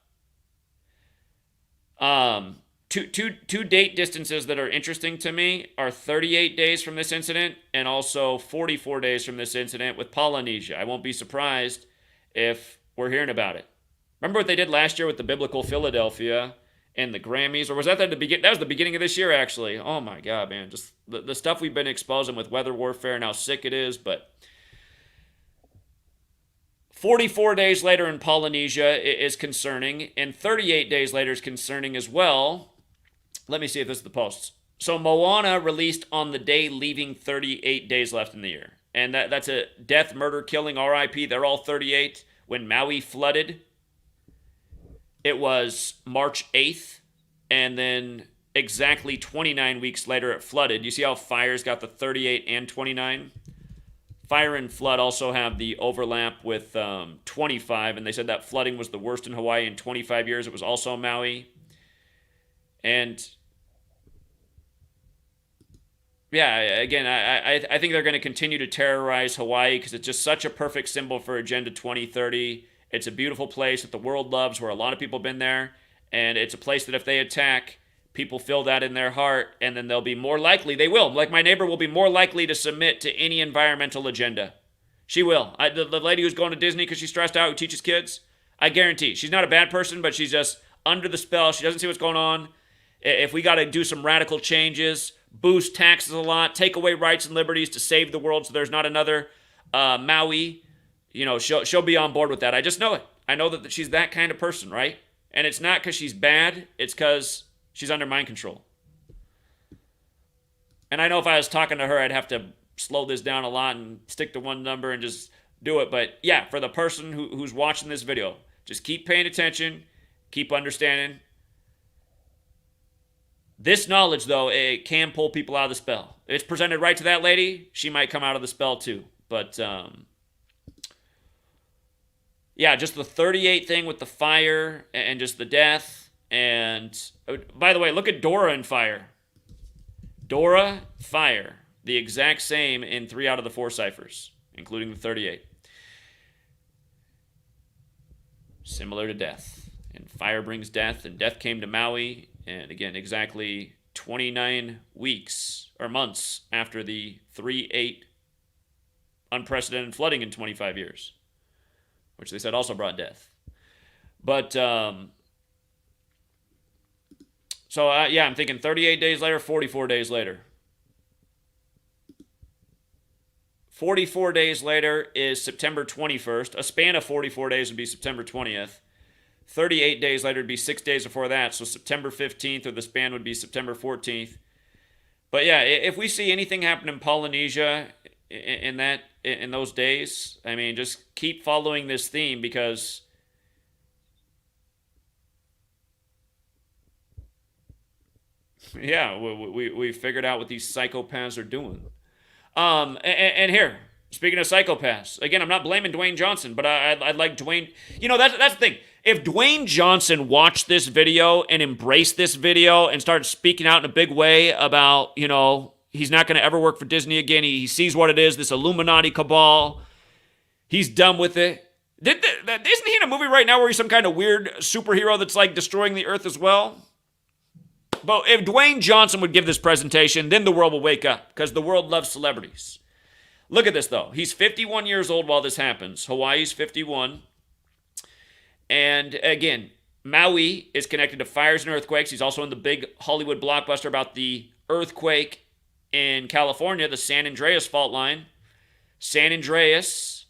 Two date distances that are interesting to me are 38 days from this incident and also 44 days from this incident with Polynesia. I won't be surprised if we're hearing about it. Remember what they did last year with the Biblical Philadelphia and the Grammys? Or was that the beginning? That was the beginning of this year, actually. Oh my God, man. Just the stuff we've been exposing with weather warfare and how sick it is. But 44 days later in Polynesia is concerning, and 38 days later is concerning as well. Let me see if this is the posts. So Moana released on the day leaving 38 days left in the year. And that's a death, murder, killing, RIP. They're all 38. When Maui flooded, it was March 8th. And then exactly 29 weeks later, it flooded. You see how fire's got the 38 and 29? Fire and flood also have the overlap with 25. And they said that flooding was the worst in Hawaii in 25 years. It was also Maui. And yeah, again, I think they're going to continue to terrorize Hawaii because it's just such a perfect symbol for Agenda 2030. It's a beautiful place that the world loves, where a lot of people have been there. And it's a place that if they attack, people feel that in their heart, and then they'll be more likely, they will, like my neighbor will be more likely to submit to any environmental agenda. She will. The lady who's going to Disney because she's stressed out, who teaches kids, I guarantee. She's not a bad person, but she's just under the spell. She doesn't see what's going on. If we got to do some radical changes, boost taxes a lot, take away rights and liberties to save the world so there's not another Maui, she'll be on board with that. I just know it. I know that she's that kind of person, right? And it's not because she's bad. It's because she's under mind control. And I know if I was talking to her, I'd have to slow this down a lot and stick to one number and just do it. But yeah, for the person who's watching this video, just keep paying attention, keep understanding. This knowledge, though, it can pull people out of the spell. If it's presented right to that lady, she might come out of the spell too. But yeah, just the 38 thing with the fire and just the death. And by the way, look at Dora and fire. Dora, fire. The exact same in 3 out of the 4 ciphers, including the 38. Similar to death. And fire brings death, and death came to Maui. And again, exactly 29 weeks or months after the 3/8 unprecedented flooding in 25 years, which they said also brought death. But I'm thinking 38 days later, 44 days later. 44 days later is September 21st. A span of 44 days would be September 20th. 38 days later would be 6 days before that, so September 15th, or the span would be September 14th. But yeah, if we see anything happen in Polynesia in those days, I mean, just keep following this theme, because yeah, we figured out what these psychopaths are doing. And here, speaking of psychopaths, again, I'm not blaming Dwayne Johnson, but I'd like Dwayne. That's the thing. If Dwayne Johnson watched this video and embraced this video and started speaking out in a big way about, he's not going to ever work for Disney again. He sees what it is, this Illuminati cabal. He's done with it. Isn't he in a movie right now where he's some kind of weird superhero that's like destroying the earth as well? But if Dwayne Johnson would give this presentation, then the world will wake up, because the world loves celebrities. Look at this, though. He's 51 years old while this happens. Hawaii's 51. And again, Maui is connected to fires and earthquakes. He's also in the big Hollywood blockbuster about the earthquake in California, the San Andreas fault line. San Andreas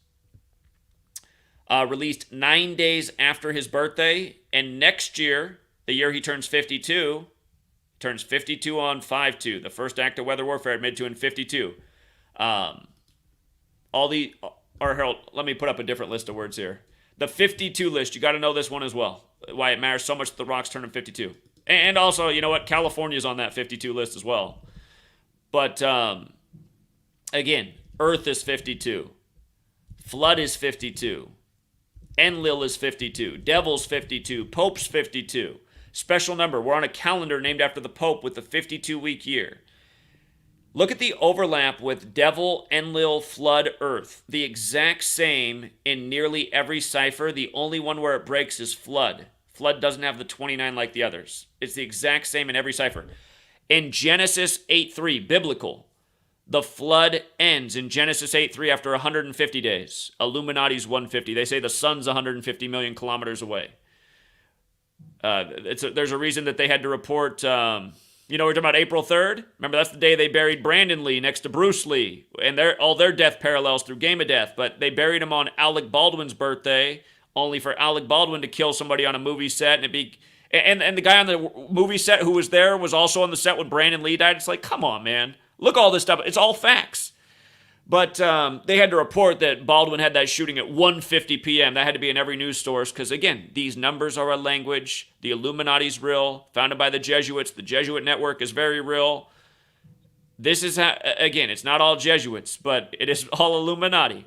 released 9 days after his birthday. And next year, the year he turns 52, turns 52 on 5/2, the first act of weather warfare admitted to in 52. or Harold, let me put up a different list of words here. The 52 list, you got to know this one as well. Why it matters so much that The Rock's turning 52. And also, you know what? California's on that 52 list as well. But, again, Earth is 52. Flood is 52. Enlil is 52. Devil's 52. Pope's 52. Special number. We're on a calendar named after the Pope with the 52-week year. Look at the overlap with Devil, Enlil, Flood, Earth. The exact same in nearly every cipher. The only one where it breaks is Flood. Flood doesn't have the 29 like the others. It's the exact same in every cipher. In Genesis 8:3, biblical, the flood ends in Genesis 8:3 after 150 days. Illuminati's 150. They say the sun's 150 million kilometers away. There's a reason that they had to report... we're talking about April 3rd? Remember, that's the day they buried Brandon Lee next to Bruce Lee. And all their death parallels through Game of Death. But they buried him on Alec Baldwin's birthday, only for Alec Baldwin to kill somebody on a movie set. And the guy on the movie set who was there was also on the set when Brandon Lee died. It's like, come on, man. Look all this stuff. It's all facts. But they had to report that Baldwin had that shooting at 1:50 p.m. That had to be in every news source because, again, these numbers are a language. The Illuminati's real, founded by the Jesuits. The Jesuit network is very real. This is, again, it's not all Jesuits, but it is all Illuminati.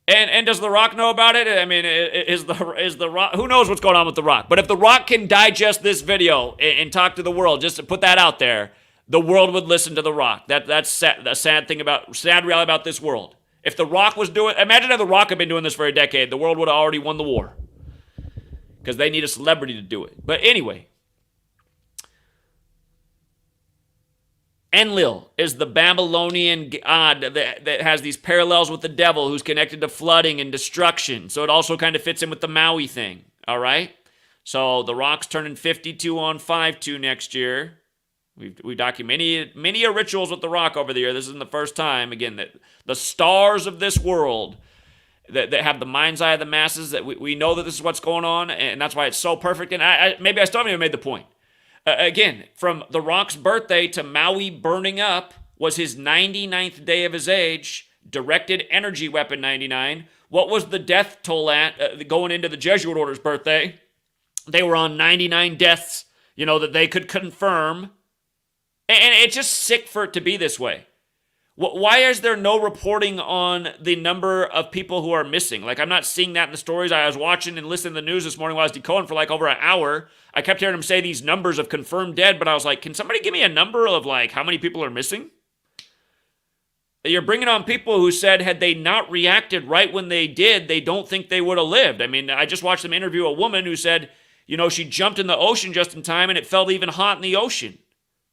And does The Rock know about it? I mean, is the Rock, who knows what's going on with The Rock? But if The Rock can digest this video and talk to the world, just to put that out there, the world would listen to The Rock. That's sad, the sad reality about this world. If The Rock was doing, imagine if The Rock had been doing this for a decade, the world would have already won the war. Because they need a celebrity to do it. But anyway, Enlil is the Babylonian god that has these parallels with the devil who's connected to flooding and destruction. So it also kind of fits in with the Maui thing. All right? So The Rock's turning 52 on 5/2 next year. We've documented many rituals with The Rock over the year. This isn't the first time, again, that the stars of this world that have the mind's eye of the masses, that we know that this is what's going on, and that's why it's so perfect. And maybe I still haven't even made the point. Again, from The Rock's birthday to Maui burning up was his 99th day of his age, directed energy weapon 99. What was the death toll at going into the Jesuit order's birthday? They were on 99 deaths, that they could confirm. And it's just sick for it to be this way. Why is there no reporting on the number of people who are missing? Like, I'm not seeing that in the stories. I was watching and listening to the news this morning while I was decoding for like over an hour. I kept hearing them say these numbers of confirmed dead, but I was like, can somebody give me a number of like how many people are missing? You're bringing on people who said had they not reacted right when they did, they don't think they would have lived. I mean, I just watched them interview a woman who said, she jumped in the ocean just in time and it felt even hot in the ocean.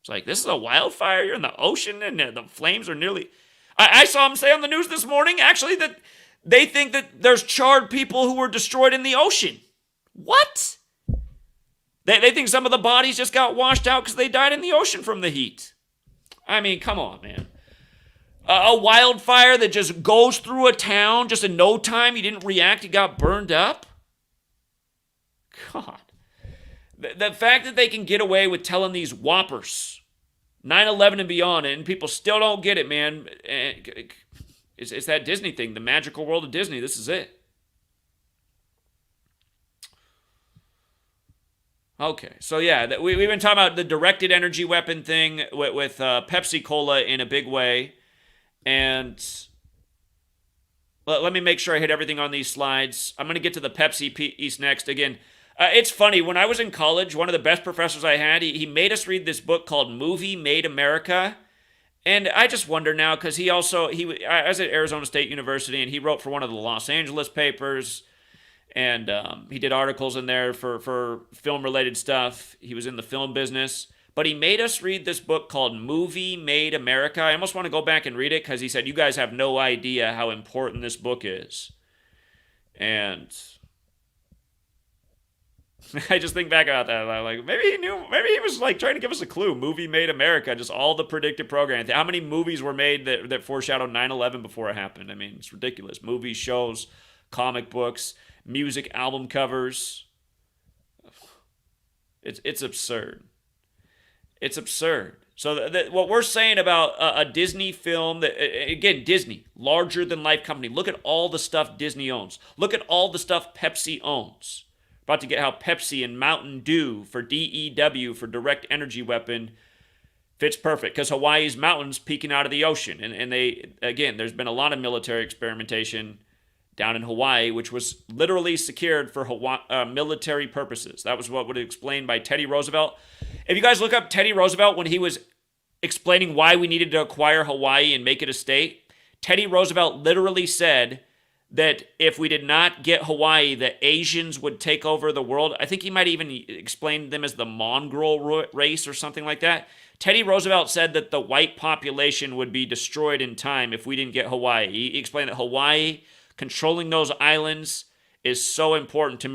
It's like, this is a wildfire. You're in the ocean and the flames are nearly... I saw them say on the news this morning, actually, that they think that there's charred people who were destroyed in the ocean. What? They think some of the bodies just got washed out because they died in the ocean from the heat. I mean, come on, man. A wildfire that just goes through a town just in no time. You didn't react. You got burned up. God. The fact that they can get away with telling these whoppers, 9/11 and beyond, and people still don't get it, man. It's that Disney thing, the magical world of Disney. This is it. Okay, so yeah, we've been talking about the directed energy weapon thing with Pepsi Cola in a big way. And let me make sure I hit everything on these slides. I'm going to get to the Pepsi piece next. Again, it's funny. When I was in college, one of the best professors I had, he made us read this book called Movie Made America. And I just wonder now, because I was at Arizona State University, and he wrote for one of the Los Angeles papers. And he did articles in there for film-related stuff. He was in the film business. But he made us read this book called Movie Made America. I almost want to go back and read it because he said, you guys have no idea how important this book is. And I just think back about that. Like, maybe he was like trying to give us a clue. Movie Made America, just all the predictive programming. How many movies were made that foreshadowed 9/11 before it happened? I mean, it's ridiculous. Movies, shows, comic books, music, album covers. It's absurd. It's absurd. So what we're saying about a Disney film, that again, Disney, larger than life company. Look at all the stuff Disney owns. Look at all the stuff Pepsi owns. About to get how Pepsi and Mountain Dew for DEW, for direct energy weapon, fits perfect because Hawaii's mountains peeking out of the ocean. And they, again, there's been a lot of military experimentation down in Hawaii, which was literally secured for military purposes. That was what was explained by Teddy Roosevelt. If you guys look up Teddy Roosevelt when he was explaining why we needed to acquire Hawaii and make it a state, Teddy Roosevelt literally said that if we did not get Hawaii, the Asians would take over the world. I think he might even explain them as the mongrel race or something like that. Teddy Roosevelt said that the white population would be destroyed in time if we didn't get Hawaii. He explained that Hawaii, controlling those islands, is so important to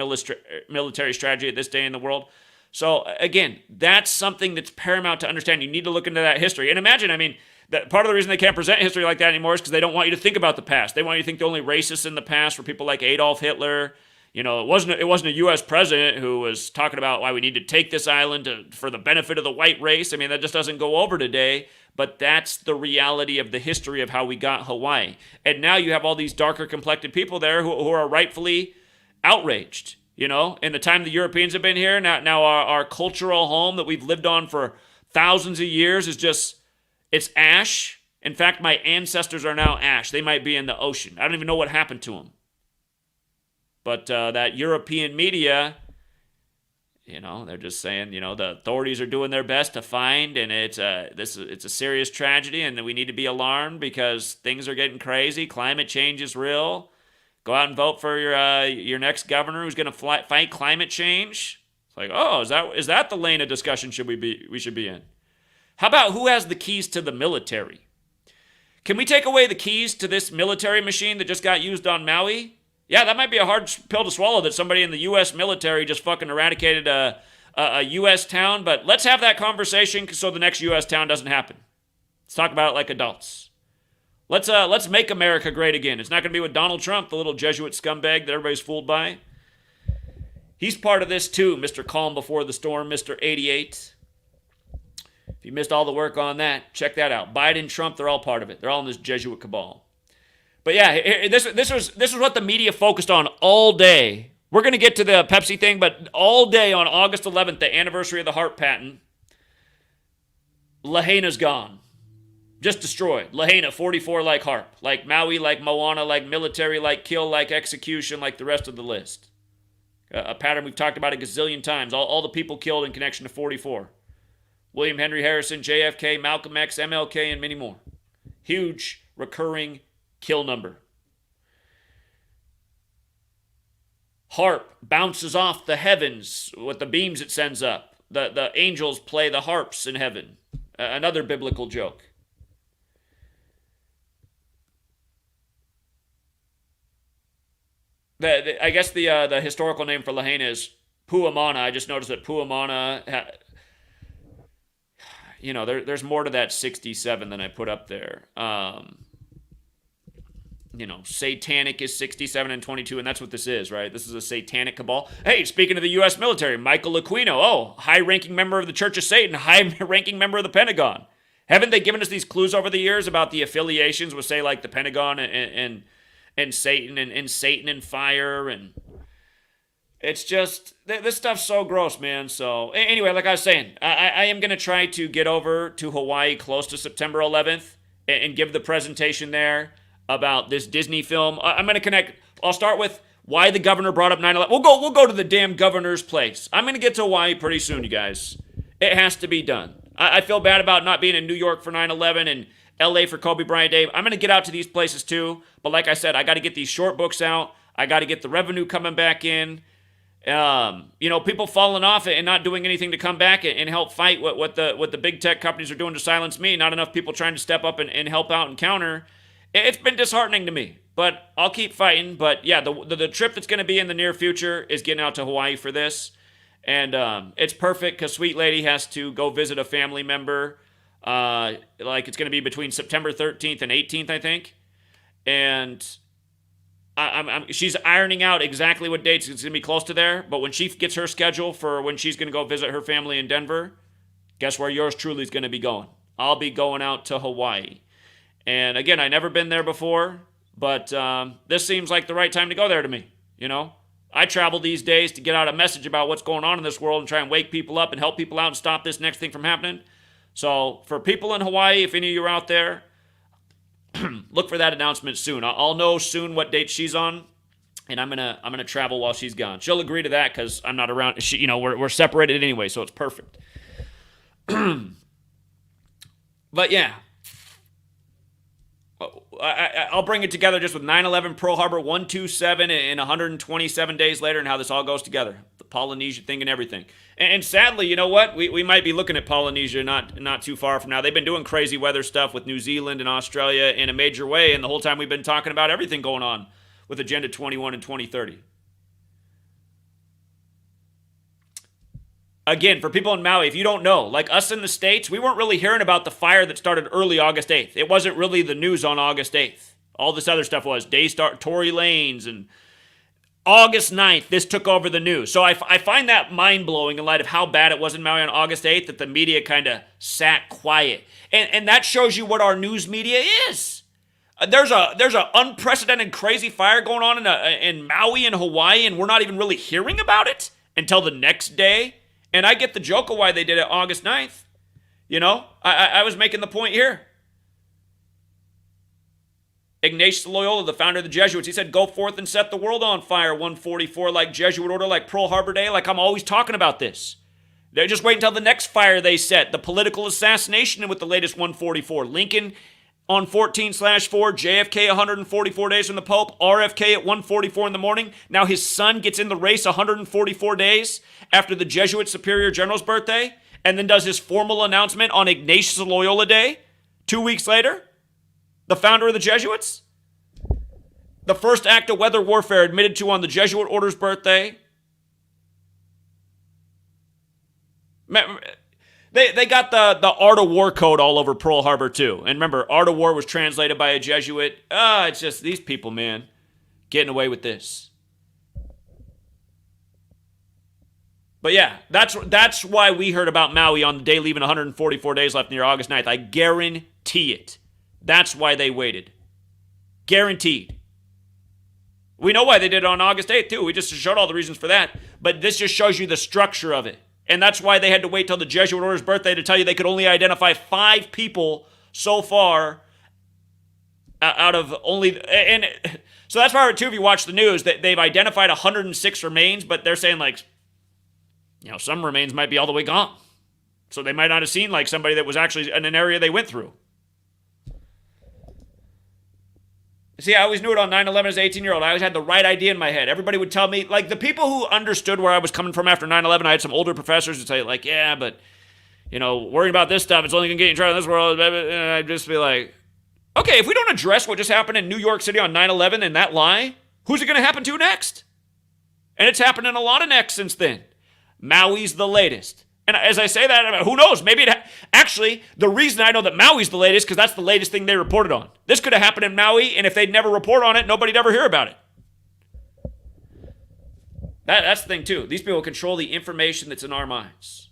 military strategy at this day in the world. So again, that's something that's paramount to understand. You need to look into that history. And imagine, I mean, that part of the reason they can't present history like that anymore is because they don't want you to think about the past. They want you to think the only racists in the past were people like Adolf Hitler. You know, it wasn't a U.S. president who was talking about why we need to take this island for the benefit of the white race. I mean, that just doesn't go over today. But that's the reality of the history of how we got Hawaii. And now you have all these darker complected people there who are rightfully outraged. You know, in the time the Europeans have been here, now our cultural home that we've lived on for thousands of years is just, it's ash. In fact, my ancestors are now ash. They might be in the ocean. I don't even know what happened to them. But that European media, you know, they're just saying, you know, the authorities are doing their best to find, and it's a serious tragedy, and we need to be alarmed because things are getting crazy. Climate change is real. Go out and vote for your next governor who's going to fight climate change. It's like, oh, is that the lane of discussion we should be in? How about who has the keys to the military? Can we take away the keys to this military machine that just got used on Maui? Yeah, that might be a hard pill to swallow that somebody in the U.S. military just fucking eradicated a U.S. town, but let's have that conversation so the next U.S. town doesn't happen. Let's talk about it like adults. Let's make America great again. It's not going to be with Donald Trump, the little Jesuit scumbag that everybody's fooled by. He's part of this too, Mr. Calm Before the Storm, Mr. 88. If you missed all the work on that, check that out. Biden, Trump, they're all part of it. They're all in this Jesuit cabal. But yeah, this was what the media focused on all day. We're going to get to the Pepsi thing, but all day on August 11th, the anniversary of the HARP patent, Lahaina's gone. Just destroyed. Lahaina, 44 like HARP. Like Maui, like Moana, like military, like kill, like execution, like the rest of the list. A pattern we've talked about a gazillion times. All the people killed in connection to 44. William Henry Harrison, JFK, Malcolm X, MLK, and many more. Huge recurring kill number. Harp bounces off the heavens with the beams it sends up. The angels play the harps in heaven. Another biblical joke. I guess the historical name for Lahaina is Puamana. I just noticed that Puamana, there's more to that 67 than I put up there. Satanic is 67 and 22, and that's what this is, right? This is a satanic cabal. Hey, speaking of the U.S. military, Michael Aquino, high-ranking member of the Church of Satan, high-ranking member of the Pentagon. Haven't they given us these clues over the years about the affiliations with, say, like the Pentagon and Satan and Satan and fire, and it's just, this stuff's so gross, man. So anyway, like I was saying, I am going to try to get over to Hawaii close to September 11th and give the presentation there about this Disney film. I'm going to connect. I'll start with why the governor brought up 9/11. We'll go to the damn governor's place. I'm going to get to Hawaii pretty soon, you guys. It has to be done. I feel bad about not being in New York for 9/11 and LA for Kobe Bryant Day. I'm going to get out to these places too. But like I said, I got to get these short books out. I got to get the revenue coming back in. People falling off and not doing anything to come back and help fight what the big tech companies are doing to silence me. Not enough people trying to step up and help out and counter. It's been disheartening to me, but I'll keep fighting. But yeah, the trip that's going to be in the near future is getting out to Hawaii for this. And it's perfect because Sweet Lady has to go visit a family member. It's going to be between September 13th and 18th, I think. And she's ironing out exactly what dates it's going to be close to there. But when she gets her schedule for when she's going to go visit her family in Denver, Guess where yours truly is going to be going? I'll be going out to Hawaii. And again, I've never been there before, but this seems like the right time to go there to me, you know? I travel these days to get out a message about what's going on in this world and try and wake people up and help people out and stop this next thing from happening. So for people in Hawaii, if any of you are out there, look for that announcement soon. I'll know soon what date she's on, and I'm gonna travel while she's gone. She'll agree to that because I'm not around. We're separated anyway, so it's perfect. But yeah, I'll bring it together just with 9/11, Pearl Harbor, 127, and 127 days later, and how this all goes together. The Polynesia thing and everything. And sadly, you know what? We might be looking at Polynesia not too far from now. They've been doing crazy weather stuff with New Zealand and Australia in a major way, and the whole time we've been talking about everything going on with Agenda 21 and 2030. Again, for people in Maui, if you don't know, like us in the States, we weren't really hearing about the fire that started early August 8th. It wasn't really the news on August 8th. All this other stuff was Tory Lanez, and August 9th, this took over the news. So I find that mind-blowing in light of how bad it was in Maui on August 8th that the media kind of sat quiet. And that shows you what our news media is. There's a unprecedented crazy fire going on in Maui and Hawaii, and we're not even really hearing about it until the next day. And I get the joke of why they did it August 9th. You know, I was making the point here. Ignatius Loyola, the founder of the Jesuits, he said, go forth and set the world on fire, 144, like Jesuit order, like Pearl Harbor Day, like I'm always talking about this. They're just waiting until the next fire they set, the political assassination with the latest 144. Lincoln on 14/4, JFK 144 days from the Pope, RFK at 144 in the morning. Now his son gets in the race 144 days after the Jesuit Superior General's birthday, and then does his formal announcement on Ignatius Loyola Day 2 weeks later. The founder of the Jesuits. The first act of weather warfare admitted to on the Jesuit order's birthday. They got the Art of War code all over Pearl Harbor too. And remember, Art of War was translated by a Jesuit. It's just these people, man, getting away with this. But yeah, that's why we heard about Maui on the day leaving 144 days left near August 9th. I guarantee it. That's why they waited. Guaranteed. We know why they did it on August 8th too. We just showed all the reasons for that. But this just shows you the structure of it. And that's why they had to wait till the Jesuit order's birthday to tell you they could only identify 5 people so far out of only... And so that's why, too, if you watch the news, that they've identified 106 remains, but they're saying, like, you know, some remains might be all the way gone. So they might not have seen, like, somebody that was actually in an area they went through. See, I always knew it on 9/11 as an 18-year-old. I always had the right idea in my head. Everybody would tell me, like, the people who understood where I was coming from after 9/11, I had some older professors who say, like, yeah, but, you know, worrying about this stuff, it's only going to get you in trouble in this world. And I'd just be like, okay, if we don't address what just happened in New York City on 9/11 and that lie, who's it going to happen to next? And it's happened in a lot of next since then. Maui's the latest. And as I say that, who knows? Maybe actually, the reason I know that Maui's the latest, because that's the latest thing they reported on. This could have happened in Maui, and if they'd never report on it, nobody'd ever hear about it. That's the thing, too. These people control the information that's in our minds.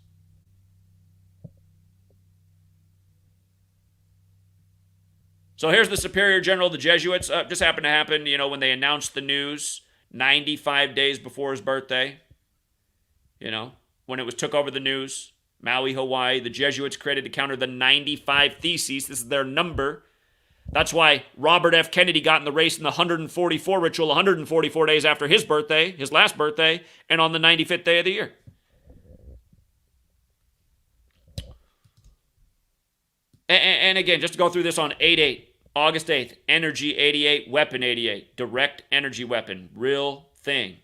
So here's the Superior General of the Jesuits. Just happened to happen, you know, when they announced the news 95 days before his birthday. You know, when it was took over the news, Maui, Hawaii, the Jesuits created to counter the 95 Theses. This is their number. That's why Robert F. Kennedy got in the race in the 144 ritual 144 days after his birthday, his last birthday, and on the 95th day of the year. And again, just to go through this on 8/8, August 8th, Energy 88, Weapon 88, Direct Energy Weapon, real thing.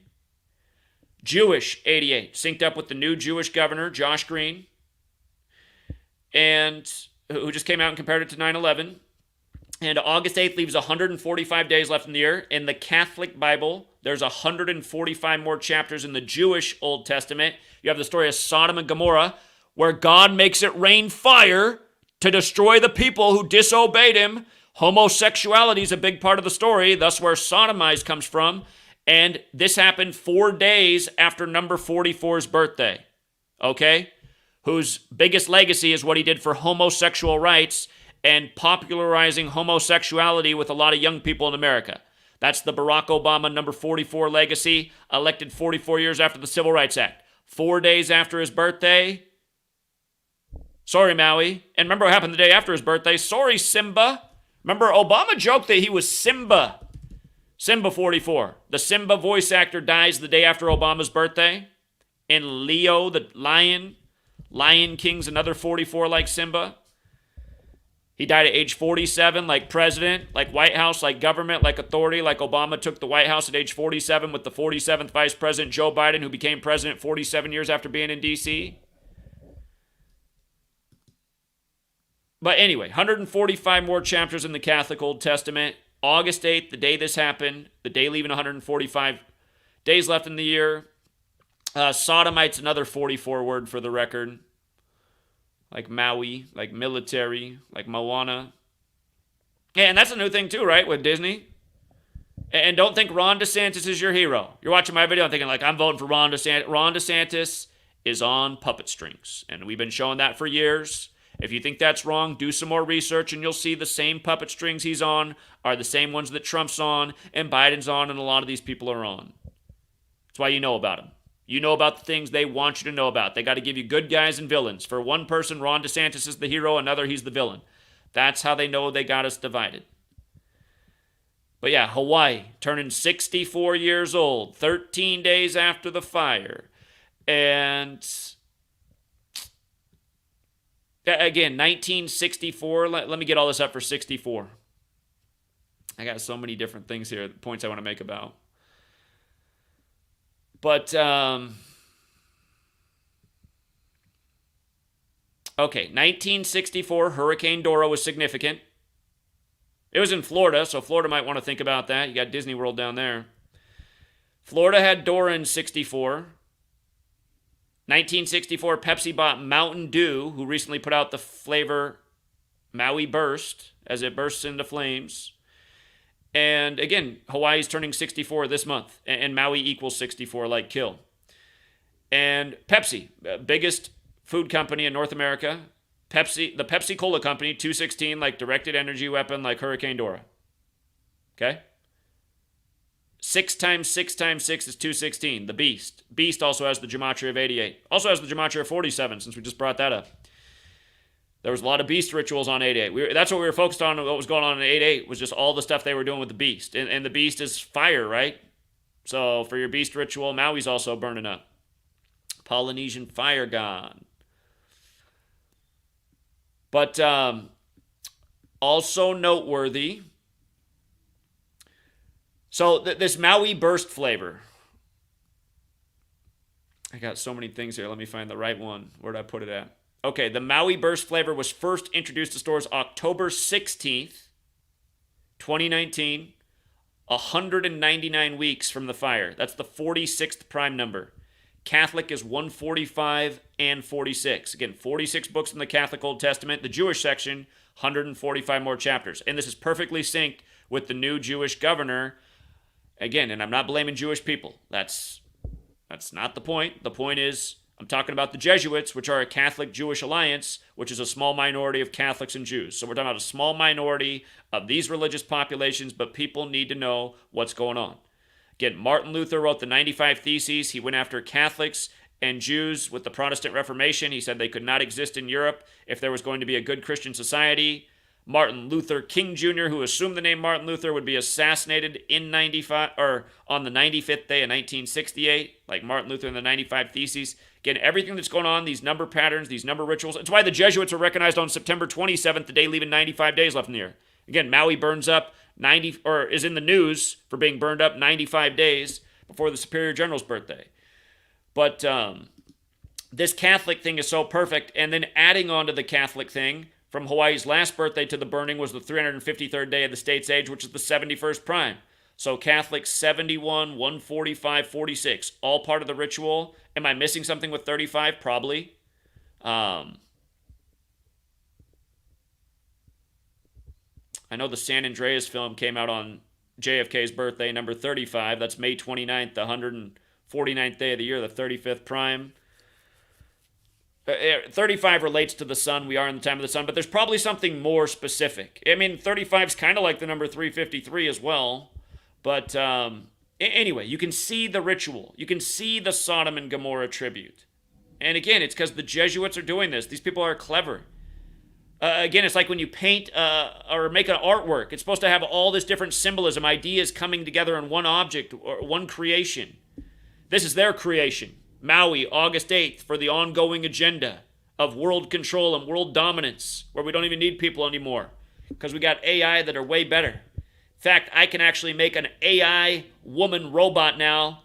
Jewish 88, synced up with the new Jewish governor, Josh Green, and who just came out and compared it to 9/11. And August 8th leaves 145 days left in the year. In the Catholic Bible, there's 145 more chapters in the Jewish Old Testament. You have the story of Sodom and Gomorrah, where God makes it rain fire to destroy the people who disobeyed him. Homosexuality is a big part of the story. That's where sodomized comes from. And this happened 4 days after number 44's birthday. Okay? whose biggest legacy is what he did for homosexual rights and popularizing homosexuality with a lot of young people in America. That's the Barack Obama number 44 legacy, elected 44 years after the Civil Rights Act. 4 days after his birthday. Sorry, Maui. And remember what happened the day after his birthday? Sorry, Simba. Remember, Obama joked that he was Simba. Simba 44. The Simba voice actor dies the day after Obama's birthday. And Leo, the lion. Lion King's another 44 like Simba. He died at age 47 like president, like White House, like government, like authority, like Obama took the White House at age 47 with the 47th Vice President Joe Biden, who became president 47 years after being in D.C. But anyway, 145 more chapters in the Catholic Old Testament. August 8th, the day this happened, the day leaving 145 days left in the year. Sodomite's another 44 word for the record. Like Maui, like military, like Moana. Yeah, and that's a new thing too, right, with Disney? And don't think Ron DeSantis is your hero. You're watching my video and thinking, like, I'm voting for Ron DeSantis. Ron DeSantis is on puppet strings. And we've been showing that for years. If you think that's wrong, do some more research and you'll see the same puppet strings he's on are the same ones that Trump's on and Biden's on and a lot of these people are on. That's why you know about them. You know about the things they want you to know about. They got to give you good guys and villains. For one person, Ron DeSantis is the hero, another, he's the villain. That's how they know they got us divided. But yeah, Hawaii turning 64 years old, 13 days after the fire. And again, 1964. Let me get all this up for 64. I got so many different things here, points I want to make about. But, okay, 1964, Hurricane Dora was significant. It was in Florida, so Florida might want to think about that. You got Disney World down there. Florida had Dora in 64. 1964, Pepsi bought Mountain Dew, who recently put out the flavor Maui Burst, as it bursts into flames. And again, Hawaii's turning 64 this month, and Maui equals 64 like Kill. And Pepsi, biggest food company in North America. Pepsi, the Pepsi Cola Company, 216 like directed energy weapon like Hurricane Dora. Okay? 6 times 6 times 6 is 216, the Beast. Beast also has the gematria of 88. Also has the gematria of 47, since we just brought that up. There was a lot of Beast rituals on 8-8. That's what we were focused on. What was going on in 8-8 was just all the stuff they were doing with the Beast. And the Beast is fire, right? So for your Beast ritual, Maui's also burning up. Polynesian fire god. But also noteworthy. So this Maui Burst flavor. I got so many things here. Let me find the right one. Where did I put it at? Okay, the Maui Burst flavor was first introduced to stores October 16th, 2019. 199 weeks from the fire. That's the 46th prime number. Catholic is 145 and 46. Again, 46 books in the Catholic Old Testament. The Jewish section, 145 more chapters. And this is perfectly synced with the new Jewish governor. Again, and I'm not blaming Jewish people. That's not the point. The point is, I'm talking about the Jesuits, which are a Catholic-Jewish alliance, which is a small minority of Catholics and Jews. So we're talking about a small minority of these religious populations, but people need to know what's going on. Again, Martin Luther wrote the 95 Theses. He went after Catholics and Jews with the Protestant Reformation. He said they could not exist in Europe if there was going to be a good Christian society. Martin Luther King Jr., who assumed the name Martin Luther, would be assassinated in 95 or on the 95th day of 1968, like Martin Luther in the 95 Theses. Again, everything that's going on, these number patterns, these number rituals. It's why the Jesuits were recognized on September 27th, the day leaving 95 days left in the year. Again, Maui burns up 90 or is in the news for being burned up 95 days before the Superior General's birthday. But this Catholic thing is so perfect, and then adding on to the Catholic thing, from Hawaii's last birthday to the burning was the 353rd day of the state's age, which is the 71st prime. So Catholic 71, 145, 46, all part of the ritual. Am I missing something with 35? Probably. I know the San Andreas film came out on JFK's birthday, number 35. That's May 29th, the 149th day of the year, the 35th prime. 35 relates to the sun. We are in the time of the sun, but there's probably something more specific. I mean, 35 is kind of like the number 353 as well. But anyway, you can see the ritual. You can see the Sodom and Gomorrah tribute. And again, it's because the Jesuits are doing this. These people are clever. Again, it's like when you paint or make an artwork. It's supposed to have all this different symbolism, ideas coming together in one object or one creation. This is their creation. Maui, August 8th, for the ongoing agenda of world control and world dominance, where we don't even need people anymore because we got AI that are way better. In fact, I can actually make an AI woman robot now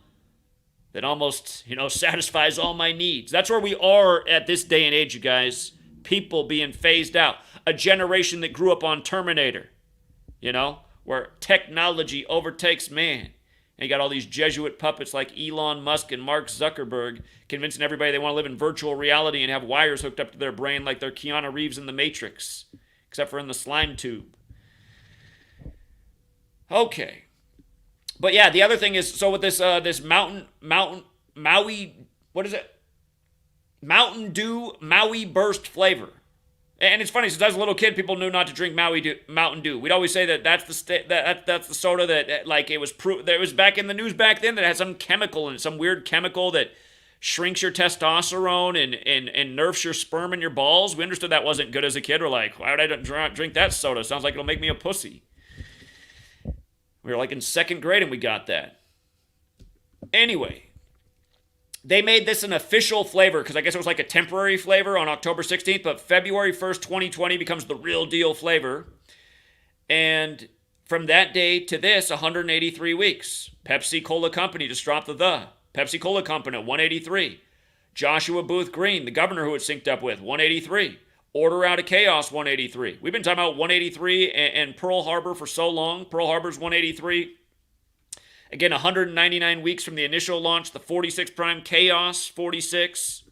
that almost, satisfies all my needs. That's where we are at this day and age, you guys. People being phased out. A generation that grew up on Terminator, where technology overtakes man. And you got all these Jesuit puppets like Elon Musk and Mark Zuckerberg convincing everybody they want to live in virtual reality and have wires hooked up to their brain like they're Keanu Reeves in The Matrix, except for in the slime tube. Okay. But yeah, the other thing is, so with this Maui, what is it? Mountain Dew Maui Burst flavor. And it's funny, since I was a little kid, people knew not to drink Mountain Dew. We'd always say that that's the soda that, like, it was back in the news back then that had some chemical in it, some weird chemical that shrinks your testosterone and nerfs your sperm in your balls. We understood that wasn't good as a kid. We're like, why would I drink that soda? Sounds like it'll make me a pussy. We were like in second grade and we got that. Anyway, they made this an official flavor because I guess it was like a temporary flavor on October 16th, but February 1st, 2020 becomes the real deal flavor. And from that day to this, 183 weeks. Pepsi Cola Company, just dropped the. Pepsi Cola Company, 183. Joshua Booth Green, the governor who it synced up with, 183. Order Out of Chaos, 183. We've been talking about 183 and Pearl Harbor for so long. Pearl Harbor's 183. Again, 199 weeks from the initial launch. The 46 Prime Chaos, 46.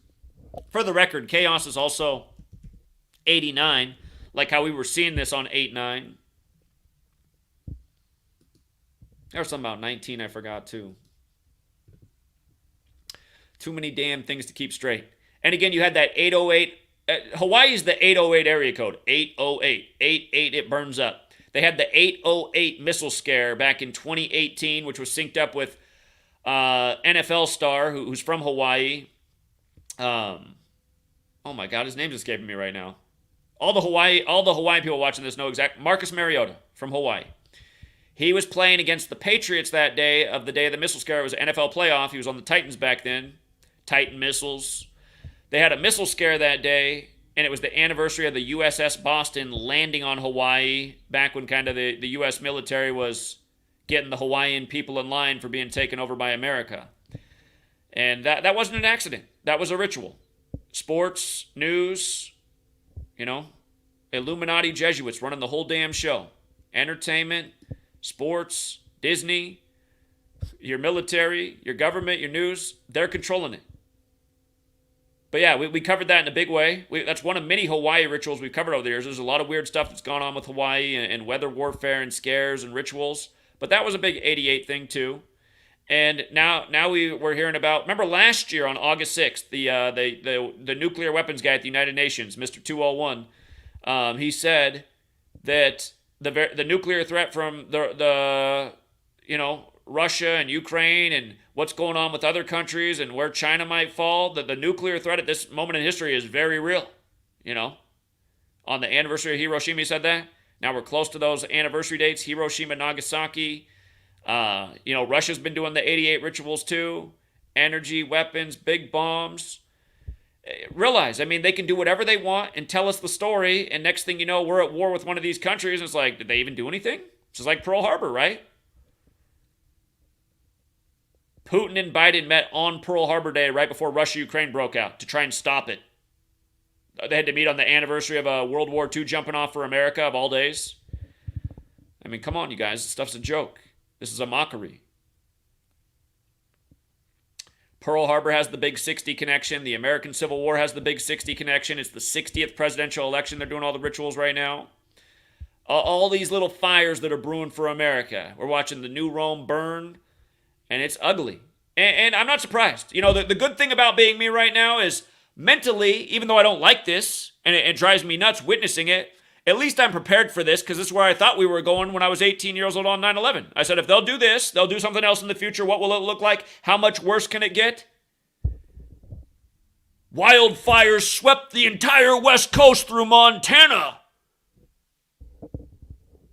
For the record, Chaos is also 89, like how we were seeing this on 8-9. There was something about 19 I forgot, too. Too many damn things to keep straight. And again, you had that 808. Hawaii's the 808 area code. 808. 88, it burns up. They had the 808 missile scare back in 2018, which was synced up with NFL star who's from Hawaii. Oh my God, his name's escaping me right now. All the Hawaiian people watching this know exactly. Marcus Mariota from Hawaii. He was playing against the Patriots that day of the missile scare. It was an NFL playoff. He was on the Titans back then. Titan missiles. They had a missile scare that day. And it was the anniversary of the USS Boston landing on Hawaii, back when kind of the U.S. military was getting the Hawaiian people in line for being taken over by America. And that wasn't an accident. That was a ritual. Sports, news, Illuminati Jesuits running the whole damn show. Entertainment, sports, Disney, your military, your government, your news, they're controlling it. But yeah, we covered that in a big way. That's one of many Hawaii rituals we've covered over the years. There's a lot of weird stuff that's gone on with Hawaii and weather warfare and scares and rituals. But that was a big 88 thing too. And now we're hearing about, remember last year on August 6th, the nuclear weapons guy at the United Nations, Mr. 201, he said that the nuclear threat from the Russia and Ukraine and what's going on with other countries and where China might fall, that the nuclear threat at this moment in history is very real. On the anniversary of Hiroshima, he said that. Now we're close to those anniversary dates, Hiroshima, Nagasaki. Russia's been doing the 88 rituals too. Energy, weapons, big bombs. Realize, they can do whatever they want and tell us the story, and next thing you know, we're at war with one of these countries, and it's like, did they even do anything? It's just like Pearl Harbor, right? Putin and Biden met on Pearl Harbor Day right before Russia-Ukraine broke out to try and stop it. They had to meet on the anniversary of World War II jumping off for America of all days. Come on, you guys. This stuff's a joke. This is a mockery. Pearl Harbor has the big 60 connection. The American Civil War has the big 60 connection. It's the 60th presidential election. They're doing all the rituals right now. All these little fires that are brewing for America. We're watching the new Rome burn. And it's ugly. And I'm not surprised. The good thing about being me right now is mentally, even though I don't like this, and it drives me nuts witnessing it, at least I'm prepared for this because this is where I thought we were going when I was 18 years old on 9/11. I said, if they'll do this, they'll do something else in the future. What will it look like? How much worse can it get? Wildfires swept the entire West Coast through Montana.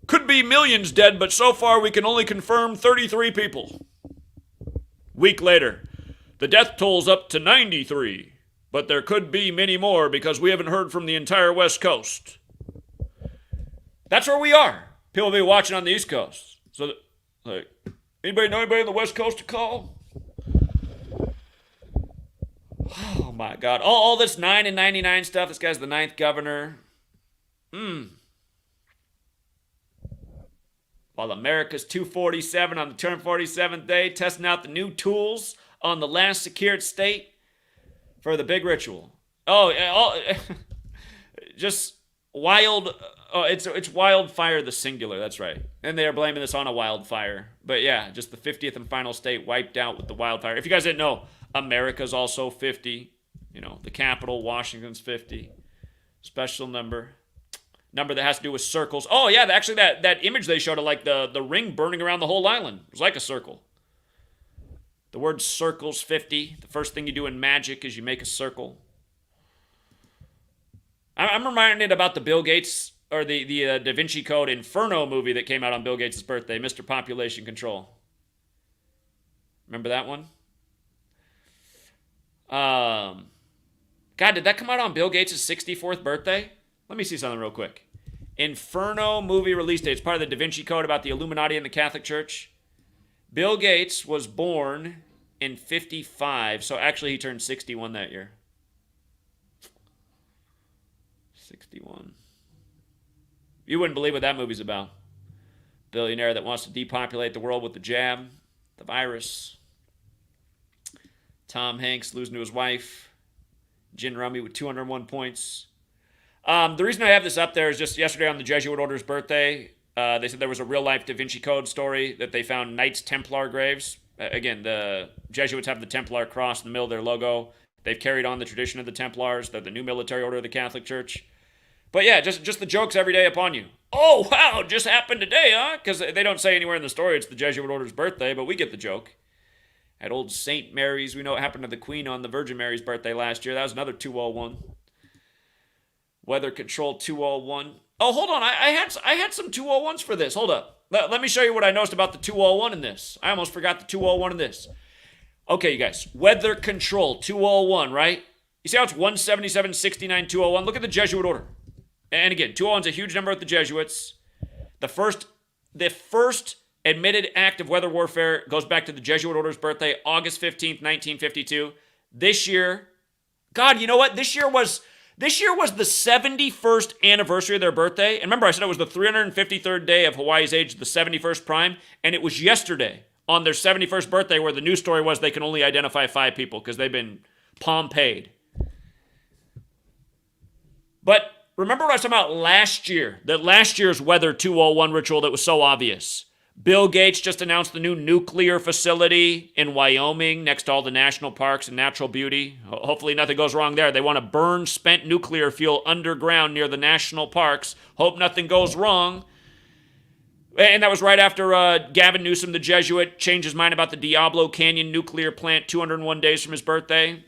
Could be millions dead, but so far we can only confirm 33 people. Week later, the death toll's up to 93, but there could be many more because we haven't heard from the entire West Coast. That's where we are. People will be watching on the East Coast. So, like, anybody know anybody on the West Coast to call? Oh my God. All this 9 and 99 stuff. This guy's the 9th governor. While America's 247 on the 247th day, testing out the new tools on the last secured state for the big ritual. Just wild. Oh, it's wildfire, the singular. That's right. And they are blaming this on a wildfire. But yeah, just the 50th and final state wiped out with the wildfire. If you guys didn't know, America's also 50. You know, the capital, Washington's 50. Special number that has to do with circles. Oh yeah, actually that image they showed of like the ring burning around the whole island. It was like a circle. The word circle's 50. The first thing you do in magic is you make a circle. I'm reminded about the Bill Gates or the Da Vinci Code Inferno movie that came out on Bill Gates' birthday, Mr. Population Control. Remember that one? God, did that come out on Bill Gates' 64th birthday? Let me see something real quick. Inferno movie release date. It's part of the Da Vinci Code about the Illuminati and the Catholic Church. Bill Gates was born in 55, so actually he turned 61 that year. 61. You wouldn't believe what that movie's about. Billionaire that wants to depopulate the world with the jab, the virus. Tom Hanks losing to his wife. Gin Rummy with 201 points. The reason I have this up there is just yesterday on the Jesuit Order's birthday, they said there was a real-life Da Vinci Code story that they found Knights Templar graves. Again, the Jesuits have the Templar cross in the middle of their logo. They've carried on the tradition of the Templars. They're the new military order of the Catholic Church. But yeah, just the jokes every day upon you. Oh, wow, just happened today, huh? Because they don't say anywhere in the story it's the Jesuit Order's birthday, but we get the joke. At old St. Mary's, we know what happened to the Queen on the Virgin Mary's birthday last year. That was another 201. Weather Control 201. Oh, hold on. I had some 201s for this. Hold up. Let me show you what I noticed about the 201 in this. I almost forgot the 201 in this. Okay, you guys. Weather Control 201, right? You see how it's 177, 69, 201? Look at the Jesuit order. And again, 201 is a huge number with the Jesuits. The first admitted act of weather warfare goes back to the Jesuit order's birthday, August 15th, 1952. This year, God, you know what? This year was the 71st anniversary of their birthday. And remember, I said it was the 353rd day of Hawaii's age, the 71st prime. And it was yesterday on their 71st birthday where the news story was they can only identify 5 people because they've been Pompeyed. But remember what I was talking about last year? That last year's Weather 201 ritual that was so obvious. Bill Gates just announced the new nuclear facility in Wyoming next to all the national parks and natural beauty. Hopefully nothing goes wrong there. They want to burn spent nuclear fuel underground near the national parks. Hope nothing goes wrong. And that was right after Gavin Newsom, the Jesuit, changed his mind about the Diablo Canyon nuclear plant 201 days from his birthday.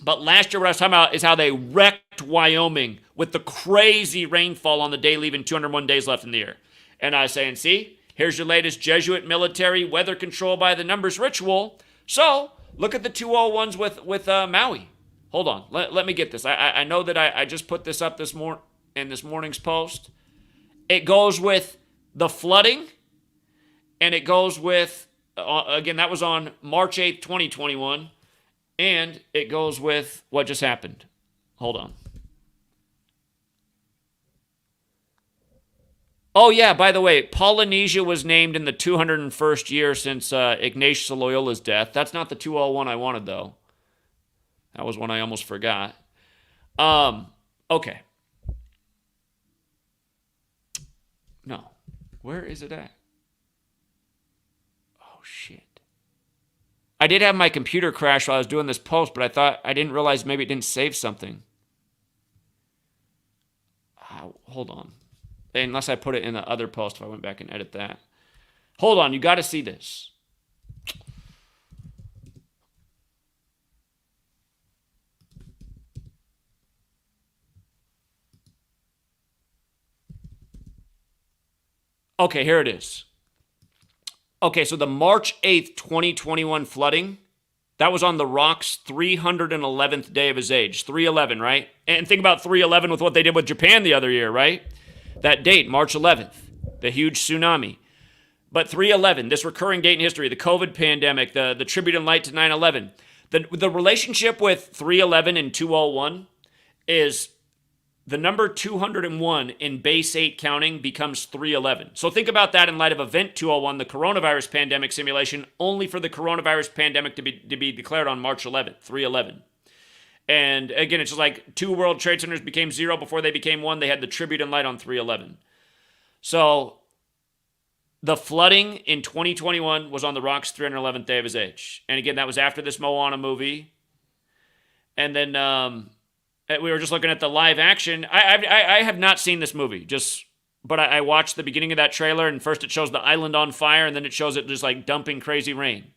But last year what I was talking about is how they wrecked Wyoming with the crazy rainfall on the day leaving 201 days left in the year. And I was saying, see? Here's your latest Jesuit military weather control by the numbers ritual. So, look at the 201s with Maui. Hold on. Let me get this. I know that I just put this up in this morning's post. It goes with the flooding, and it goes with, again, that was on March 8th, 2021, and it goes with what just happened. Hold on. Oh, yeah, by the way, Polynesia was named in the 201st year since Ignatius of Loyola's death. That's not the 201 I wanted, though. That was one I almost forgot. Okay. No. Where is it at? Oh, shit. I did have my computer crash while I was doing this post, but I didn't realize maybe it didn't save something. Hold on. Unless I put it in the other post, if I went back and edit that. Hold on, you got to see this. Okay, here it is. Okay, so the March 8th, 2021 flooding, that was on The Rock's 311th day of his age. 311, right? And think about 311 with what they did with Japan the other year, right? That date, March 11th, the huge tsunami. But 311, this recurring date in history, the COVID pandemic, the tribute and light to 9/11. The relationship with 311 and 201 is the number 201 in base 8 counting becomes 311. So think about that in light of Event 201, the coronavirus pandemic simulation, only for the coronavirus pandemic to be declared on March 11th, 311. And again, it's just like 2 World Trade Centers became 0 before they became 1. They had the tribute and light on 311. So the flooding in 2021 was on The Rock's 311th day of his age. And again, that was after this Moana movie. And then we were just looking at the live action. I have not seen this movie, but I watched the beginning of that trailer, and first it shows the island on fire, and then it shows it just like dumping crazy rain.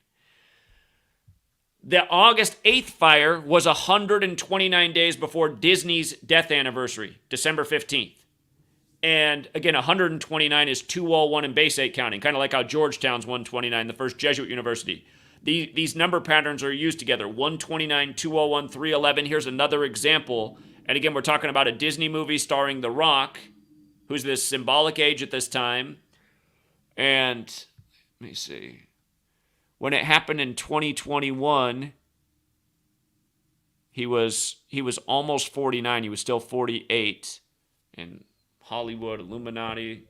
The August 8th fire was 129 days before Disney's death anniversary, December 15th. And again, 129 is 201 in base 8 counting, kind of like how Georgetown's 129, the first Jesuit university. These number patterns are used together, 129, 201, 311. Here's another example. And again, we're talking about a Disney movie starring The Rock, who's this symbolic age at this time. And let me see. When it happened in 2021, he was almost 49. He was still 48. In Hollywood, Illuminati,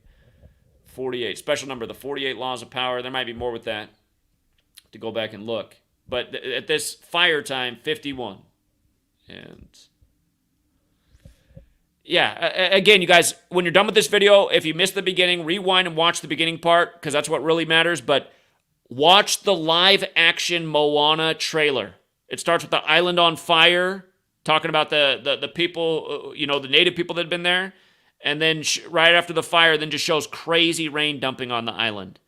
48. Special number, the 48 laws of power. There might be more with that to go back and look. But at this fire time, 51. And yeah, again, you guys, when you're done with this video, if you missed the beginning, rewind and watch the beginning part, because that's what really matters. But watch the live action Moana trailer. It starts with the island on fire, talking about the people, the native people that had been there. And then right after the fire, then just shows crazy rain dumping on the island.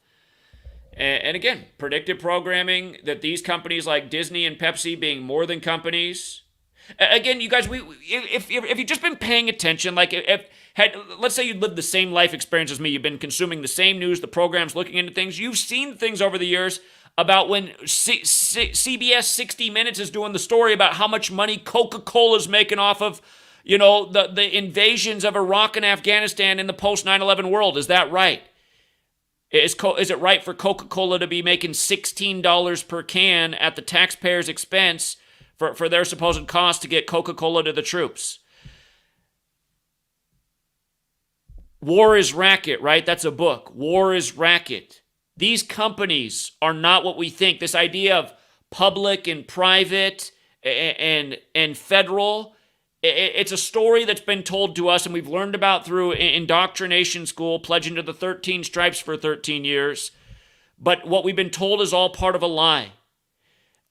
And again, predictive programming, that these companies like Disney and Pepsi being more than companies. Again, you guys, if you've just been paying attention, like let's say you lived the same life experience as me, you've been consuming the same news, the programs, looking into things, you've seen things over the years about when CBS 60 Minutes is doing the story about how much money Coca-Cola's making off of, the invasions of Iraq and Afghanistan in the post 9/11 world. Is that right? Is it right for Coca-Cola to be making $16 per can at the taxpayer's expense for their supposed cost to get Coca-Cola to the troops? War is Racket, right? That's a book. War is Racket. These companies are not what we think. This idea of public and private and federal, it's a story that's been told to us and we've learned about through indoctrination school, pledging to the 13 stripes for 13 years. But what we've been told is all part of a lie.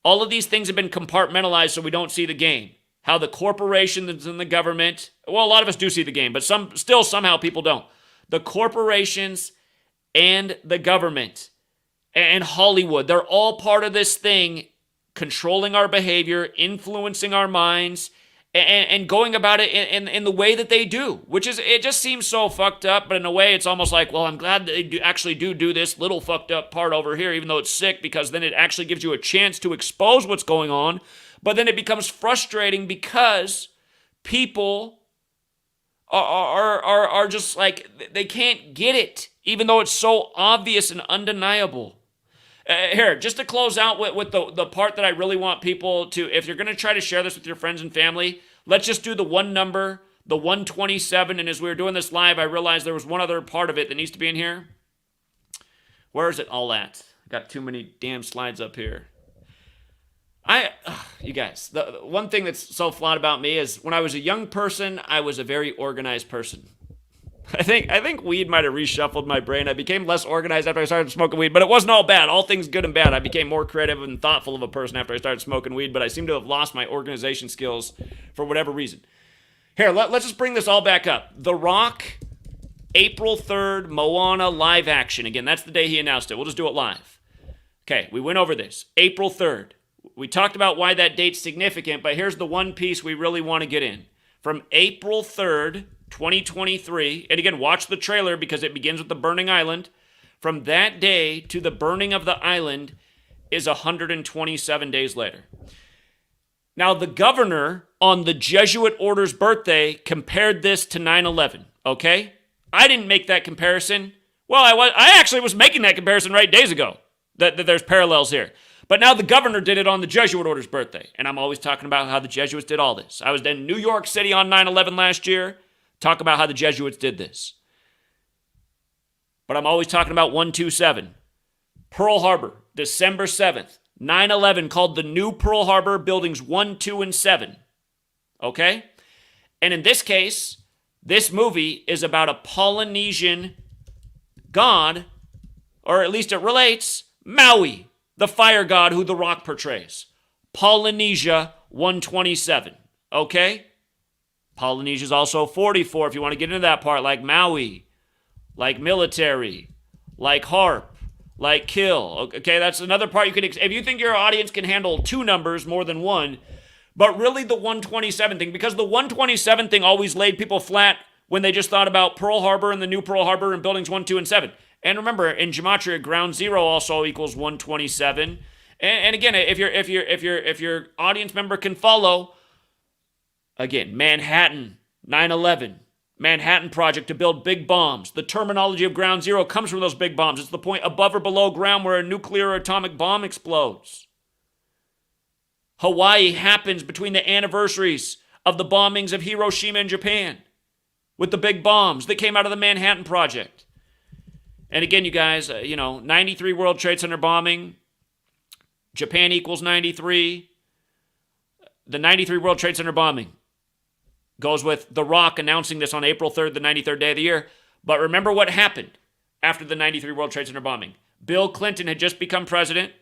All of these things have been compartmentalized so we don't see the game. How the corporations and the government, well, a lot of us do see the game, but somehow people don't. The corporations and the government and Hollywood, they're all part of this thing, controlling our behavior, influencing our minds, and going about it in the way that they do, which is, it just seems so fucked up, but in a way it's almost like, well, I'm glad they actually do this little fucked up part over here, even though it's sick, because then it actually gives you a chance to expose what's going on, but then it becomes frustrating because people are just like, they can't get it, even though it's so obvious and undeniable. Here, just to close out with the part that I really want people to, if you're going to try to share this with your friends and family, let's just do the one number, the 127. And as we were doing this live, I realized there was one other part of it that needs to be in here. Where is it all at? Got too many damn slides up here. You guys, the one thing that's so flawed about me is when I was a young person, I was a very organized person. I think weed might have reshuffled my brain. I became less organized after I started smoking weed, but it wasn't all bad. All things good and bad. I became more creative and thoughtful of a person after I started smoking weed, but I seem to have lost my organization skills for whatever reason. Here, let's just bring this all back up. The Rock, April 3rd, Moana live action. Again, that's the day he announced it. We'll just do it live. Okay, we went over this. April 3rd. We talked about why that date's significant, but here's the one piece we really want to get in. From April 3rd, 2023, and again, watch the trailer because it begins with the burning island. From that day to the burning of the island is 127 days later. Now, the governor on the Jesuit order's birthday compared this to 9/11, okay? I didn't make that comparison. Well, I actually was making that comparison right days ago, that there's parallels here. But now the governor did it on the Jesuit order's birthday, and I'm always talking about how the Jesuits did all this. I was in New York City on 9/11 last year. Talk about how the Jesuits did this. But I'm always talking about 127. Pearl Harbor, December 7th. 9/11 called the new Pearl Harbor buildings 1, 2, and 7. Okay? And in this case, this movie is about a Polynesian god, or at least it relates, Maui, the fire god who The Rock portrays. Polynesia 127. Okay? Polynesia is also 44 if you want to get into that part, like Maui, like military, like harp, like kill. Okay, that's another part you can, if you think your audience can handle two numbers more than one, but really the 127 thing, because the 127 thing always laid people flat when they just thought about Pearl Harbor and the new Pearl Harbor and buildings 1, 2, and 7. And remember, in Gematria, ground zero also equals 127. And again, if your audience member can follow, again, Manhattan, 9/11, Manhattan Project to build big bombs. The terminology of ground zero comes from those big bombs. It's the point above or below ground where a nuclear or atomic bomb explodes. Hawaii happens between the anniversaries of the bombings of Hiroshima and Japan with the big bombs that came out of the Manhattan Project. And again, you guys, 93 World Trade Center bombing. Japan equals 93. The 93 World Trade Center bombing goes with The Rock announcing this on April 3rd, the 93rd day of the year. But remember what happened after the 93 World Trade Center bombing. Bill Clinton had just become president.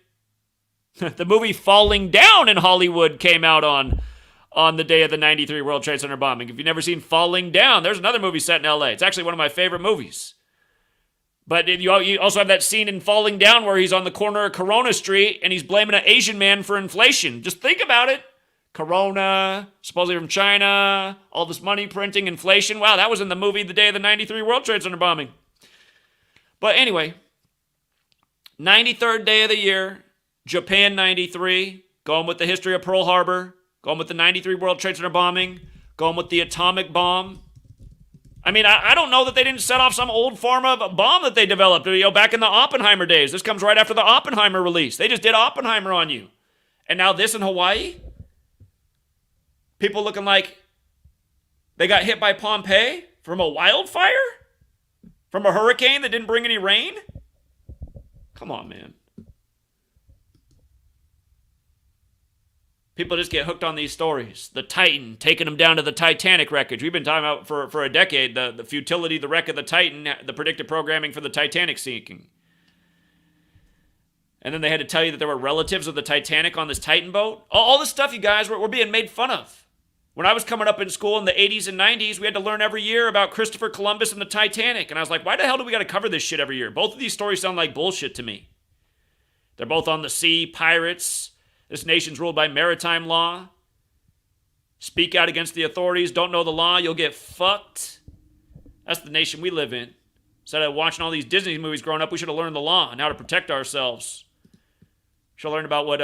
The movie Falling Down in Hollywood came out on the day of the 93 World Trade Center bombing. If you've never seen Falling Down, there's another movie set in LA. It's actually one of my favorite movies. But you also have that scene in Falling Down where he's on the corner of Corona Street and he's blaming an Asian man for inflation. Just think about it. Corona, supposedly from China, all this money printing, inflation. Wow, that was in the movie the day of the 93 World Trade Center bombing. But anyway, 93rd day of the year, Japan 93, going with the history of Pearl Harbor, going with the 93 World Trade Center bombing, going with the atomic bomb. I mean, I don't know that they didn't set off some old form of bomb that they developed, back in the Oppenheimer days. This comes right after the Oppenheimer release. They just did Oppenheimer on you. And now this in Hawaii? People looking like they got hit by Pompeii from a wildfire? From a hurricane that didn't bring any rain? Come on, man. People just get hooked on these stories. The Titan, taking them down to the Titanic wreckage. We've been talking about for a decade, the futility, the wreck of the Titan, the predictive programming for the Titanic sinking. And then they had to tell you that there were relatives of the Titanic on this Titan boat. All this stuff, you guys, we're being made fun of. When I was coming up in school in the 80s and 90s, we had to learn every year about Christopher Columbus and the Titanic. And I was like, why the hell do we got to cover this shit every year? Both of these stories sound like bullshit to me. They're both on the sea, pirates. This nation's ruled by maritime law. Speak out against the authorities. Don't know the law. You'll get fucked. That's the nation we live in. Instead of watching all these Disney movies growing up, we should have learned the law and how to protect ourselves. Should have learned about what,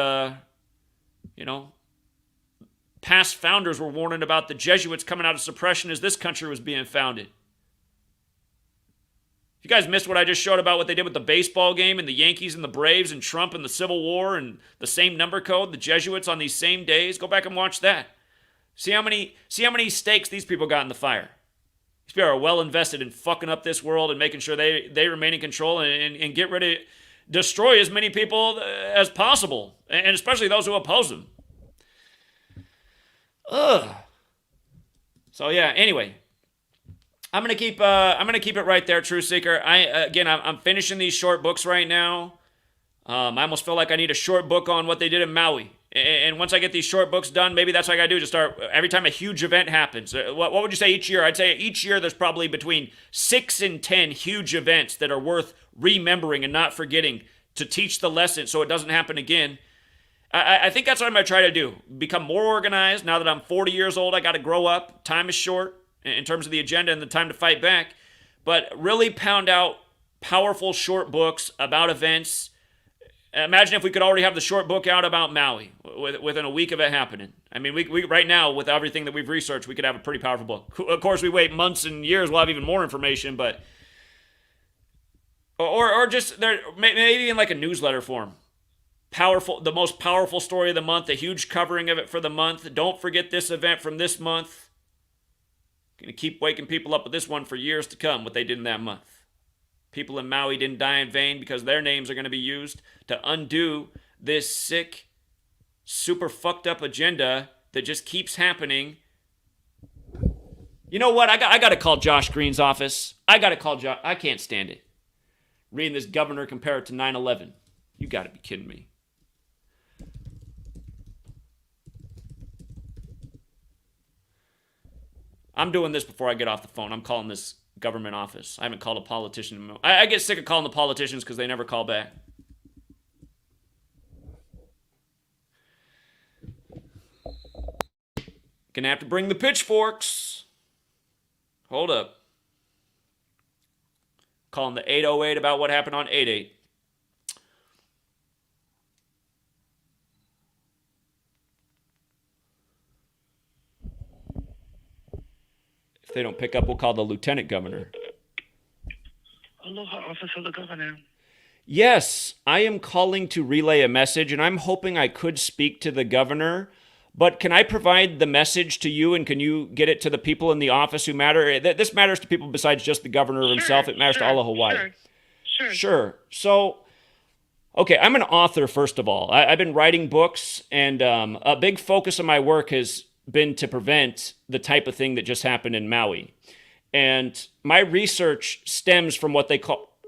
past founders were warning about the Jesuits coming out of suppression as this country was being founded. You guys missed what I just showed about what they did with the baseball game and the Yankees and the Braves and Trump and the Civil War and the same number code, the Jesuits on these same days. Go back and watch that. See how many stakes these people got in the fire. These people are well invested in fucking up this world and making sure they remain in control and get rid of, destroy as many people as possible, and especially those who oppose them. Ugh. So yeah, anyway. I'm gonna keep it right there, True Seeker. I'm finishing these short books right now. I almost feel like I need a short book on what they did in Maui. And once I get these short books done, maybe that's what I gotta do. Just start every time a huge event happens. What would you say each year? I'd say each year there's probably between 6 and 10 huge events that are worth remembering and not forgetting to teach the lesson so it doesn't happen again. I think that's what I'm gonna try to do. Become more organized. Now that I'm 40 years old, I gotta grow up. Time is short in terms of the agenda and the time to fight back. But really pound out powerful short books about events. Imagine if we could already have the short book out about Maui within a week of it happening. I mean, we right now, with everything that we've researched, we could have a pretty powerful book. Of course, we wait months and years, we'll have even more information, but... Or just, there, maybe in like a newsletter form. Powerful, the most powerful story of the month, a huge covering of it for the month. Don't forget this event from this month. Going to keep waking people up with this one for years to come, what they did in that month. People in Maui didn't die in vain because their names are going to be used to undo this sick, super fucked up agenda that just keeps happening. You know what? I got to call Josh Green's office. I got to call Josh. I can't stand it. Reading this governor compare it to 9/11. You got to be kidding me. I'm doing this before I get off the phone. I'm calling this government office. I haven't called a politician. I get sick of calling the politicians because they never call back. Gonna have to bring the pitchforks. Hold up. Calling the 808 about what happened on 88. If they don't pick up, we'll call the lieutenant governor. Aloha, Office of the Governor. Yes, I am calling to relay a message, and I'm hoping I could speak to the governor. But can I provide the message to you, and can you get it to the people in the office who matter? This matters to people besides just the governor himself. It matters to all of Hawaii. Sure. So, okay, I'm an author, first of all. I've been writing books, and a big focus of my work has been to prevent the type of thing that just happened in Maui. And my research stems from what they call...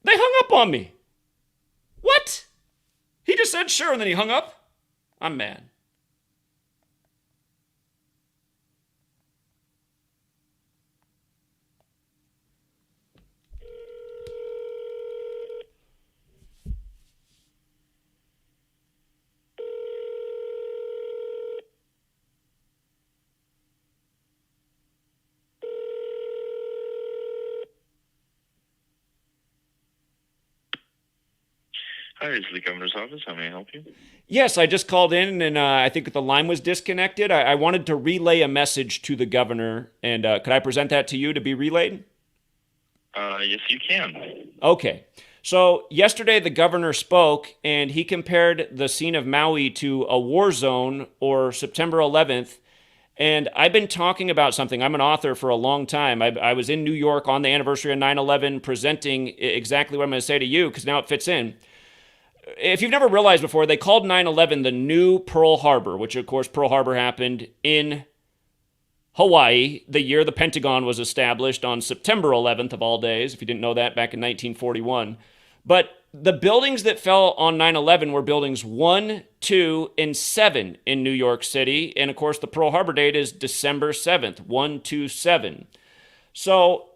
They hung up on me. What? He just said sure, and then he hung up? I'm mad. Hi, this is the Governor's Office. How may I help you? Yes, I just called in, and I think the line was disconnected. I wanted to relay a message to the governor, and could I present that to you to be relayed? Yes, you can. Okay. So yesterday the governor spoke, and he compared the scene of Maui to a war zone or September 11th. And I've been talking about something. I'm an author for a long time. I was in New York on the anniversary of 9/11 presenting exactly what I'm going to say to you, because now it fits in. If you've never realized before, they called 9/11 the new Pearl Harbor, which of course Pearl Harbor happened in Hawaii the year the Pentagon was established on September 11th of all days, if you didn't know that, back in 1941. But the buildings that fell on 9/11 were buildings 1, 2, and 7 in New York City. And of course, the Pearl Harbor date is December 7th, 127. So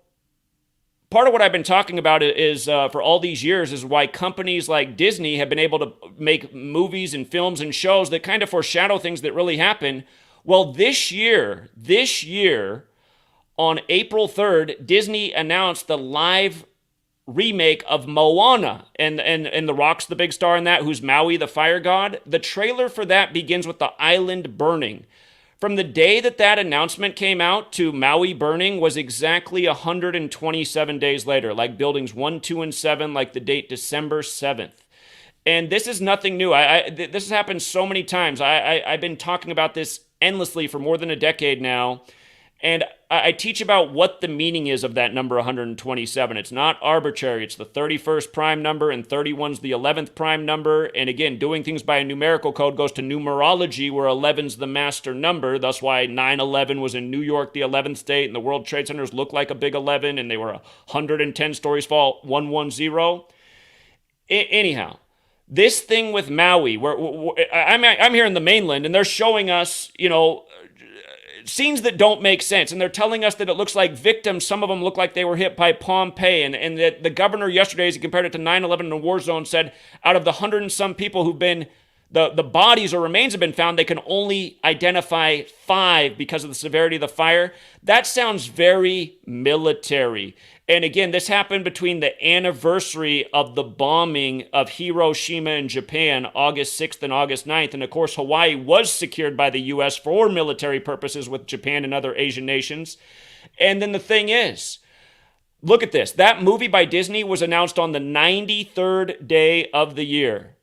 part of what I've been talking about is for all these years is why companies like Disney have been able to make movies and films and shows that kind of foreshadow things that really happen. Well, this year, on April 3rd, Disney announced the live remake of Moana, and The Rock's the big star in that, who's Maui, the fire god. The trailer for that begins with the island burning. From the day that announcement came out to Maui burning was exactly 127 days later, like buildings 1, 2, and 7, like the date December 7th. And this is nothing new. This has happened so many times. I've been talking about this endlessly for more than a decade now. And I teach about what the meaning is of that number 127. It's not arbitrary. It's the 31st prime number, and 31's the 11th prime number. And again, doing things by a numerical code goes to numerology, where 11's the master number. That's why 9/11 was in New York, the 11th state, and the World Trade Centers looked like a big 11, and they were 110 stories tall, 110. Anyhow, this thing with Maui, where I'm here in the mainland, and they're showing us, scenes that don't make sense. And they're telling us that it looks like victims, some of them look like they were hit by Pompeii. And that the governor yesterday, as he compared it to 9/11 in a war zone, said out of the 100 and some people who've been, the bodies or remains have been found, they can only identify 5 because of the severity of the fire. That sounds very military. And again, this happened between the anniversary of the bombing of Hiroshima in Japan, August 6th and August 9th. And of course, Hawaii was secured by the U.S. for military purposes with Japan and other Asian nations. And then the thing is, look at this. That movie by Disney was announced on the 93rd day of the year.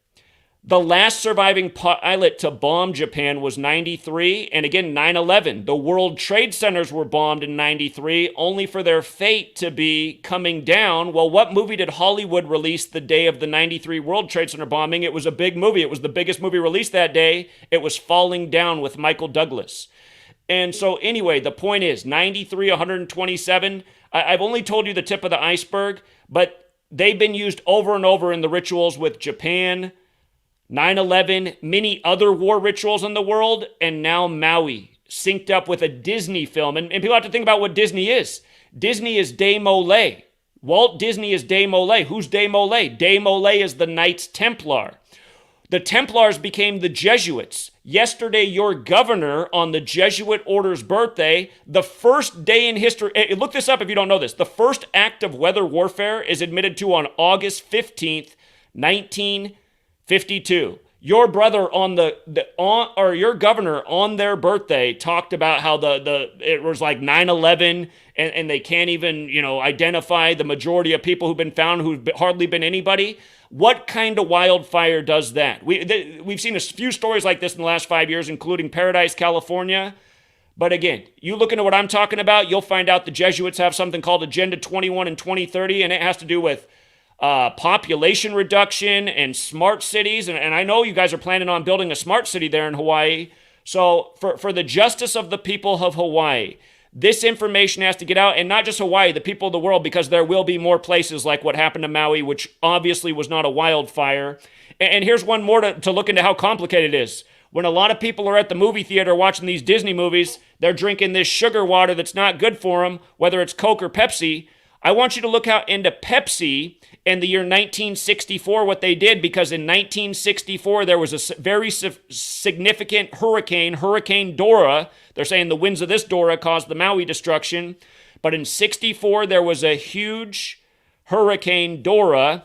The last surviving pilot to bomb Japan was 93, and again, 9/11. The World Trade Centers were bombed in 93, only for their fate to be coming down. Well, what movie did Hollywood release the day of the 93 World Trade Center bombing? It was a big movie. It was the biggest movie released that day. It was Falling Down with Michael Douglas. And so anyway, the point is, 93, 127, I've only told you the tip of the iceberg, but they've been used over and over in the rituals with Japan, 9/11, many other war rituals in the world, and now Maui, synced up with a Disney film. And people have to think about what Disney is. Disney is Demole. Walt Disney is Demole. Who's Demole? Demole is the Knights Templar. The Templars became the Jesuits. Yesterday, your governor, on the Jesuit order's birthday, the first day in history, look this up if you don't know this, the first act of weather warfare is admitted to on August 15th, 1952. Your brother on your governor on their birthday talked about how it was like 9/11 and they can't even, identify the majority of people who've been found who've hardly been anybody. What kind of wildfire does that? We've seen a few stories like this in the last 5 years, including Paradise, California. But again, you look into what I'm talking about, you'll find out the Jesuits have something called Agenda 21 and 2030, and it has to do with population reduction and smart cities. And I know you guys are planning on building a smart city there in Hawaii. So for the justice of the people of Hawaii, this information has to get out, and not just Hawaii, the people of the world, because there will be more places like what happened to Maui, which obviously was not a wildfire. And here's one more to look into how complicated it is. When a lot of people are at the movie theater watching these Disney movies, they're drinking this sugar water that's not good for them, whether it's Coke or Pepsi. I want you to look out into Pepsi in the year 1964, what they did, because in 1964, there was a very significant hurricane, Hurricane Dora. They're saying the winds of this Dora caused the Maui destruction. But in 64, there was a huge Hurricane Dora.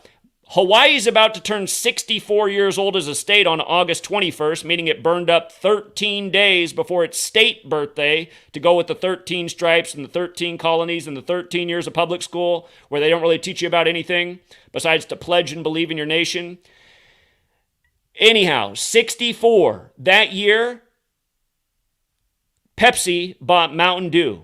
Hawaii is about to turn 64 years old as a state on August 21st, meaning it burned up 13 days before its state birthday to go with the 13 stripes and the 13 colonies and the 13 years of public school where they don't really teach you about anything besides to pledge and believe in your nation. Anyhow, 64, that year, Pepsi bought Mountain Dew.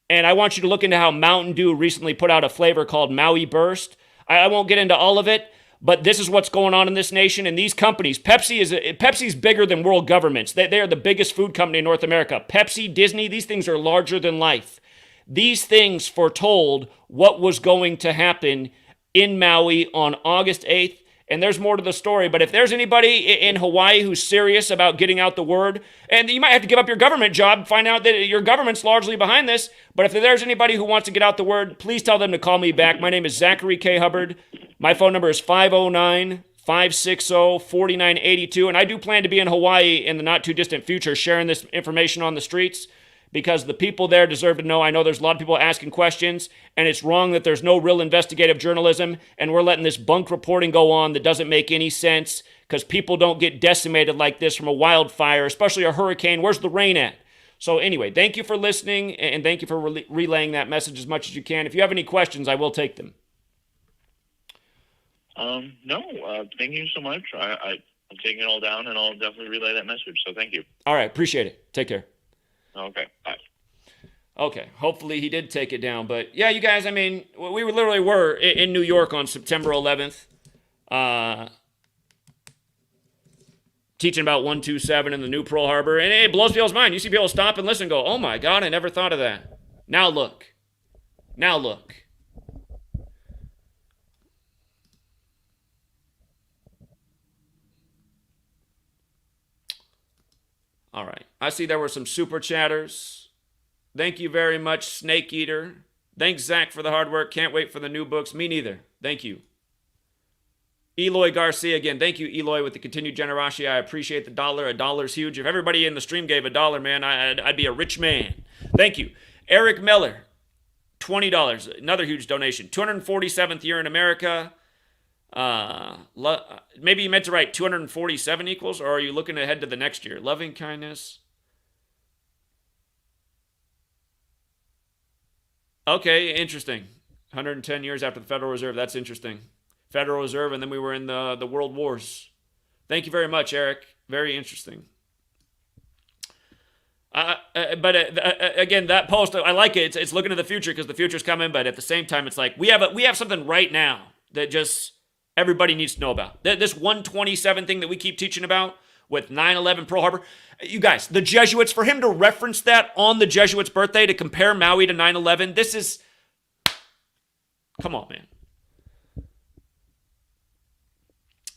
And I want you to look into how Mountain Dew recently put out a flavor called Maui Burst. I won't get into all of it, but this is what's going on in this nation. And these companies, Pepsi's bigger than world governments. They are the biggest food company in North America. Pepsi, Disney, these things are larger than life. These things foretold what was going to happen in Maui on August 8th. And there's more to the story. But if there's anybody in Hawaii who's serious about getting out the word, and you might have to give up your government job, find out that your government's largely behind this. But if there's anybody who wants to get out the word, please tell them to call me back. My name is Zachary K. Hubbard. My phone number is 509-560-4982. And I do plan to be in Hawaii in the not too distant future sharing this information on the streets, because the people there deserve to know. I know there's a lot of people asking questions, and it's wrong that there's no real investigative journalism, and we're letting this bunk reporting go on that doesn't make any sense, because people don't get decimated like this from a wildfire, especially a hurricane. Where's the rain at? So anyway, thank you for listening, and thank you for relaying that message as much as you can. If you have any questions, I will take them. No, thank you so much. I'm taking it all down, and I'll definitely relay that message, so thank you. All right, appreciate it. Take care. Okay, bye. Okay, hopefully he did take it down. But yeah, you guys, I mean, we literally were in New York on September 11th. Teaching about 127 in the new Pearl Harbor, and it blows people's mind. You see people stop and listen and go, oh my God, I never thought of that. Now look. Now look. All right. I see there were some super chatters. Thank you very much, Snake Eater. Thanks, Zach, for the hard work. Can't wait for the new books. Me neither. Thank you. Eloy Garcia, again, thank you, Eloy, with the continued generosity. I appreciate the dollar. A dollar's huge. If everybody in the stream gave $1, man, I'd be a rich man. Thank you. Eric Miller, $20. Another huge donation. 247th year in America. Maybe you meant to write 247 equals, or are you looking ahead to the next year? Loving kindness. Okay, interesting. 110 years after the Federal Reserve. That's interesting. Federal Reserve, and then we were in the World Wars. Thank you very much, Eric. Very interesting. Again, that post, I like it. It's looking to the future because the future's coming, but at the same time, it's like we have something right now that just everybody needs to know about. This 127 thing that we keep teaching about with 9/11 Pearl Harbor. You guys, the Jesuits, for him to reference that on the Jesuits' birthday to compare Maui to 9/11, this is... Come on, man.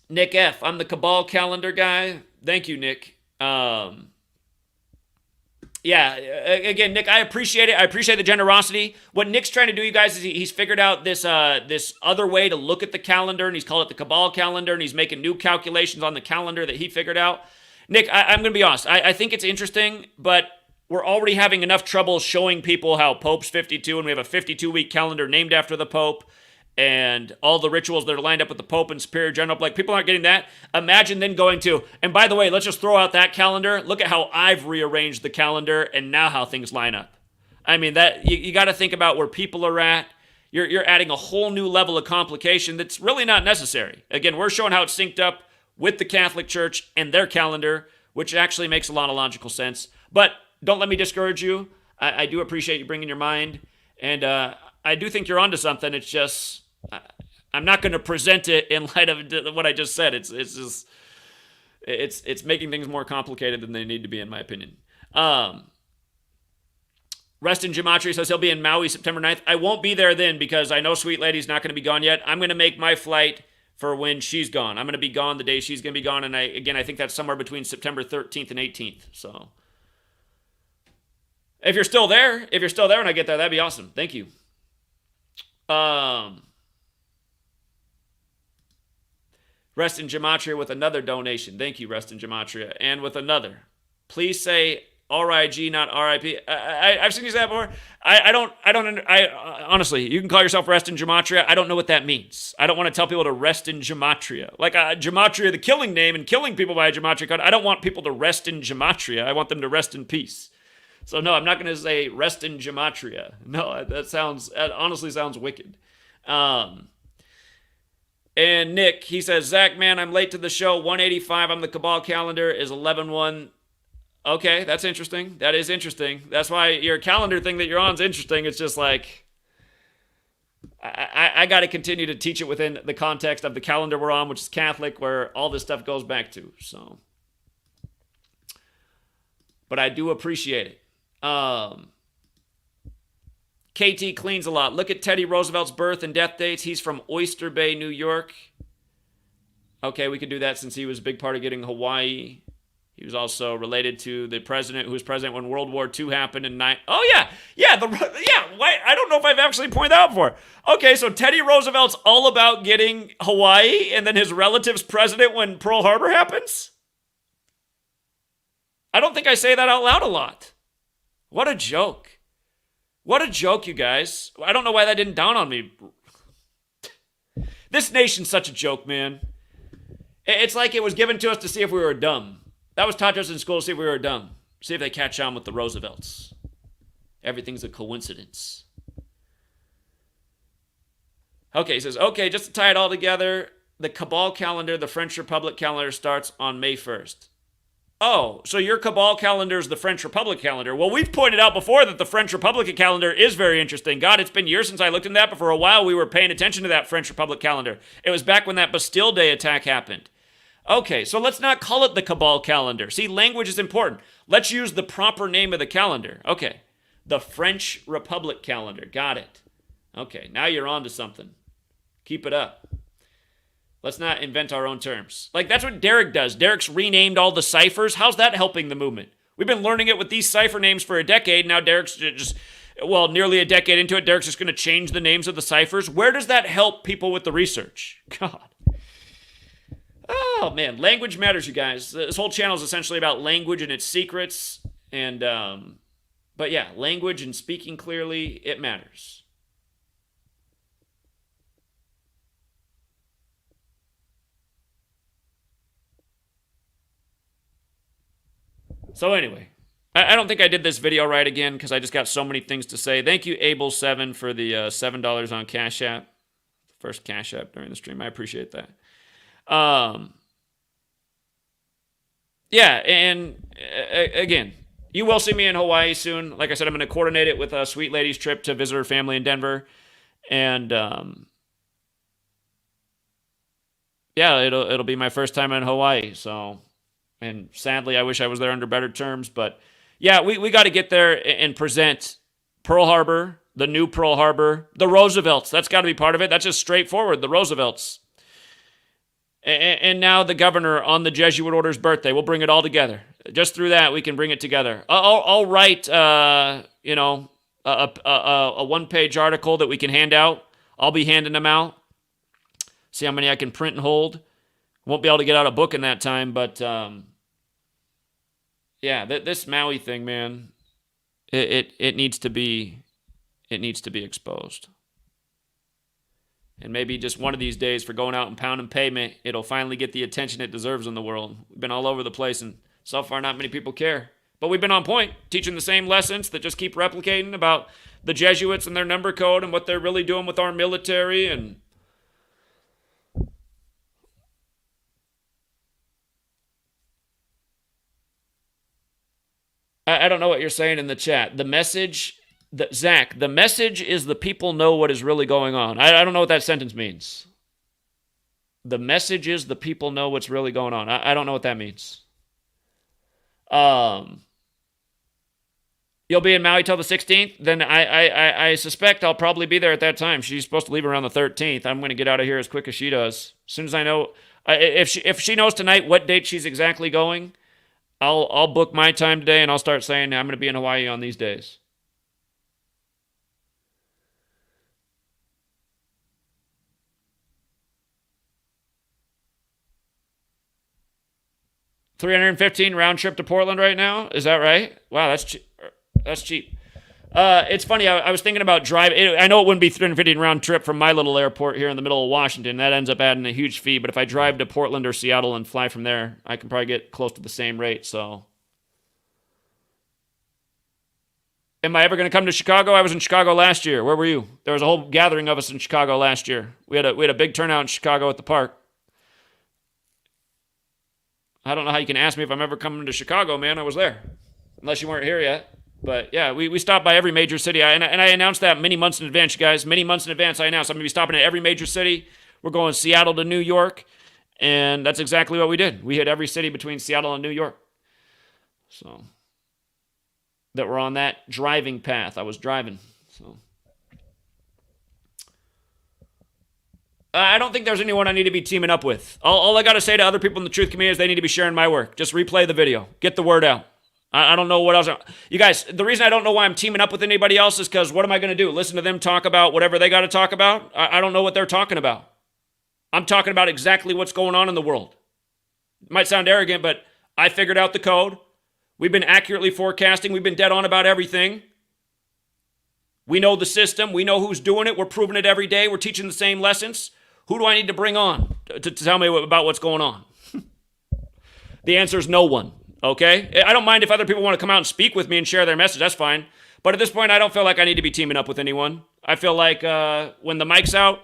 Nick F., I'm the Cabal calendar guy. Thank you, Nick. Yeah, again, Nick, I appreciate it. I appreciate the generosity. What Nick's trying to do, you guys, is he's figured out this other way to look at the calendar, and he's called it the Cabal calendar, and he's making new calculations on the calendar that he figured out. Nick, I'm going to be honest. I think it's interesting, but we're already having enough trouble showing people how Pope's 52, and we have a 52-week calendar named after the Pope, and all the rituals that are lined up with the Pope and Superior General. Like, people aren't getting that. Imagine then going to, and by the way, let's just throw out that calendar. Look at how I've rearranged the calendar and now how things line up. I mean, that you got to think about where people are at. You're adding a whole new level of complication that's really not necessary. Again, we're showing how it's synced up with the Catholic Church and their calendar, which actually makes a lot of logical sense. But don't let me discourage you. I do appreciate you bringing your mind, and I do think you're onto something. It's just... I'm not going to present it in light of what I just said. It's making things more complicated than they need to be, in my opinion. Rest in Gematria says he'll be in Maui September 9th. I won't be there then because I know Sweet Lady's not going to be gone yet. I'm going to make my flight for when she's gone. I'm going to be gone the day she's going to be gone, and I think that's somewhere between September 13th and 18th. So if you're still there when I get there, that'd be awesome. Thank you. Rest in Gematria with another donation. Thank you, Rest in Gematria. And with another. Please say RIG, not RIP. I've seen you say that before. Honestly, you can call yourself Rest in Gematria. I don't know what that means. I don't want to tell people to rest in Gematria. Like Gematria, the killing name, and killing people by a Gematria code. I don't want people to rest in Gematria. I want them to rest in peace. So no, I'm not going to say rest in Gematria. No, that honestly sounds wicked. And Nick, he says, Zach, man, I'm late to the show. 185 on the Cabal calendar is 11/1. Okay, that's interesting. That is interesting. That's why your calendar thing that you're on is interesting. It's just like, I got to continue to teach it within the context of the calendar we're on, which is Catholic, where all this stuff goes back to. So, but I do appreciate it. KT cleans a lot. Look at Teddy Roosevelt's birth and death dates. He's from Oyster Bay, New York. Okay, we could do that since he was a big part of getting Hawaii. He was also related to the president who was president when World War II happened in Oh yeah. Why? I don't know if I've actually pointed that out before. Okay, so Teddy Roosevelt's all about getting Hawaii, and then his relative's president when Pearl Harbor happens. I don't think I say that out loud a lot. What a joke. What a joke, you guys. I don't know why that didn't dawn on me. This nation's such a joke, man. It's like it was given to us to see if we were dumb. That was taught to us in school to see if we were dumb. See if they catch on with the Roosevelts. Everything's a coincidence. Okay, he says, okay, just to tie it all together, the Cabal calendar, the French Republic calendar starts on May 1st. Oh, so your Cabal calendar is the French Republic calendar. Well, we've pointed out before that the French Republic calendar is very interesting. God, it's been years since I looked into that, but for a while we were paying attention to that French Republic calendar. It was back when that Bastille Day attack happened. Okay, so let's not call it the Cabal calendar. See, language is important. Let's use the proper name of the calendar. Okay, the French Republic calendar. Got it. Okay, now you're on to something. Keep it up. Let's not invent our own terms. Like, that's what Derek does. Derek's renamed all the ciphers. How's that helping the movement? We've been learning it with these cipher names for a decade. Now Derek's just, well, nearly a decade into it, Derek's just going to change the names of the ciphers. Where does that help people with the research? God. Oh, man. Language matters, you guys. This whole channel is essentially about language and its secrets. And, but yeah, language and speaking clearly, it matters. So anyway, I don't think I did this video right again because I just got so many things to say. Thank you, Abel7, for the $7 on Cash App. First Cash App during the stream. I appreciate that. Yeah, and again, you will see me in Hawaii soon. Like I said, I'm going to coordinate it with a Sweet Lady's trip to visit her family in Denver. And yeah, it'll be my first time in Hawaii, so... And sadly, I wish I was there under better terms. But yeah, we got to get there and present Pearl Harbor, the new Pearl Harbor, the Roosevelts. That's got to be part of it. That's just straightforward, the Roosevelts. And now the governor on the Jesuit order's birthday. We'll bring it all together. Just through that, we can bring it together. I'll write, a one-page article that we can hand out. I'll be handing them out. See how many I can print and hold. Won't be able to get out a book in that time, but yeah, this Maui thing, man, it needs to be exposed. And maybe just one of these days for going out and pounding pavement, it'll finally get the attention it deserves in the world. We've been all over the place, and so far not many people care. But we've been on point, teaching the same lessons that just keep replicating about the Jesuits and their number code and what they're really doing with our military and... I don't know what you're saying in the chat. The message, Zach, the message is the people know what is really going on. I don't know what that sentence means. The message is the people know what's really going on. I don't know what that means. You'll be in Maui till the 16th? Then I suspect I'll probably be there at that time. She's supposed to leave around the 13th. I'm going to get out of here as quick as she does. As soon as I know, if she knows tonight what date she's exactly going, I'll book my time today and I'll start saying I'm going to be in Hawaii on these days. $315 round trip to Portland right now. Is that right? Wow, that's cheap. That's cheap. It's funny. I was thinking about driving. I know it wouldn't be $350 round trip from my little airport here in the middle of Washington. That ends up adding a huge fee. But if I drive to Portland or Seattle and fly from there, I can probably get close to the same rate. So, am I ever going to come to Chicago? I was in Chicago last year. Where were you? There was a whole gathering of us in Chicago last year. We had a big turnout in Chicago at the park. I don't know how you can ask me if I'm ever coming to Chicago, man. I was there, unless you weren't here yet. But yeah, we stopped by every major city. And I announced that many months in advance, you guys. Many months in advance, I announced I'm going to be stopping at every major city. We're going Seattle to New York. And that's exactly what we did. We hit every city between Seattle and New York. So, that we're on that driving path. I was driving. So, I don't think there's anyone I need to be teaming up with. All I got to say to other people in the truth community is they need to be sharing my work. Just replay the video. Get the word out. I don't know what else. You guys, the reason I don't know why I'm teaming up with anybody else is because what am I going to do? Listen to them talk about whatever they got to talk about? I don't know what they're talking about. I'm talking about exactly what's going on in the world. It might sound arrogant, but I figured out the code. We've been accurately forecasting. We've been dead on about everything. We know the system. We know who's doing it. We're proving it every day. We're teaching the same lessons. Who do I need to bring on to tell me about what's going on? The answer is no one. Okay? I don't mind if other people want to come out and speak with me and share their message. That's fine. But at this point, I don't feel like I need to be teaming up with anyone. I feel like when the mic's out,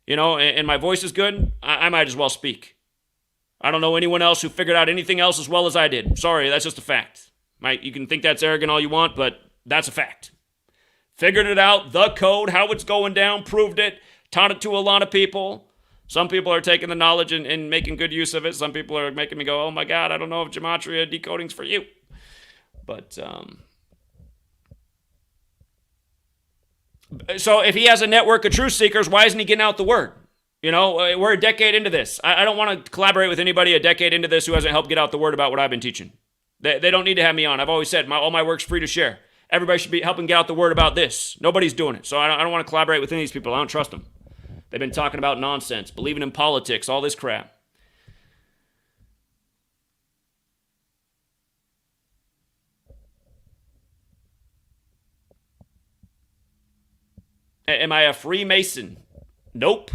and my voice is good, I might as well speak. I don't know anyone else who figured out anything else as well as I did. Sorry, that's just a fact. You can think that's arrogant all you want, but that's a fact. Figured it out, the code, how it's going down, proved it, taught it to a lot of people. Some people are taking the knowledge and making good use of it. Some people are making me go, oh my God, I don't know if gematria decoding's for you. But, so if he has a network of truth seekers, why isn't he getting out the word? You know, we're a decade into this. I don't want to collaborate with anybody a decade into this who hasn't helped get out the word about what I've been teaching. They don't need to have me on. I've always said all my work's free to share. Everybody should be helping get out the word about this. Nobody's doing it. So I don't want to collaborate with any of these people. I don't trust them. They've been talking about nonsense, believing in politics, all this crap. Am I a Freemason? Nope.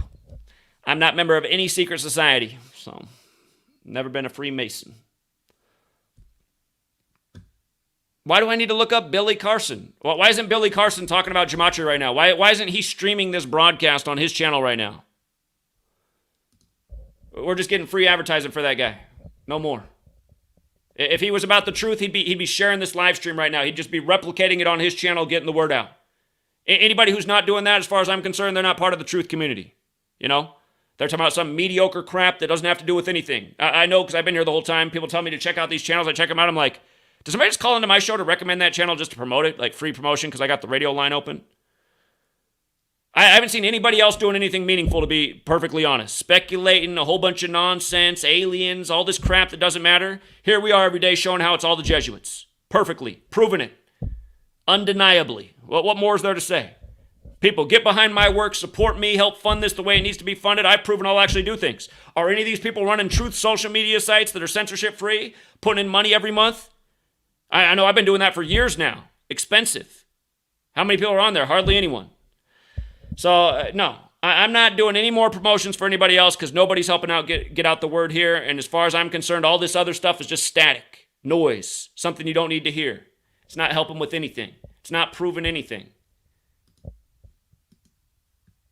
I'm not a member of any secret society. So, never been a Freemason. Why do I need to look up Billy Carson? Well, why isn't Billy Carson talking about gematria right now? Why isn't he streaming this broadcast on his channel right now? We're just getting free advertising for that guy. No more. If he was about the truth, he'd be sharing this live stream right now. He'd just be replicating it on his channel, getting the word out. Anybody who's not doing that, as far as I'm concerned, they're not part of the truth community. You know? They're talking about some mediocre crap that doesn't have to do with anything. I know because I've been here the whole time. People tell me to check out these channels. I check them out. I'm like, does somebody just call into my show to recommend that channel just to promote it? Like free promotion because I got the radio line open? I haven't seen anybody else doing anything meaningful, to be perfectly honest. Speculating, a whole bunch of nonsense, aliens, all this crap that doesn't matter. Here we are every day showing how it's all the Jesuits. Perfectly. Proving it. Undeniably. What more is there to say? People, get behind my work, support me, help fund this the way it needs to be funded. I've proven I'll actually do things. Are any of these people running truth social media sites that are censorship-free, putting in money every month? I know I've been doing that for years now. Expensive. How many people are on there? Hardly anyone. So, no. I'm not doing any more promotions for anybody else because nobody's helping out get out the word here. And as far as I'm concerned, all this other stuff is just static. Noise. Something you don't need to hear. It's not helping with anything. It's not proving anything.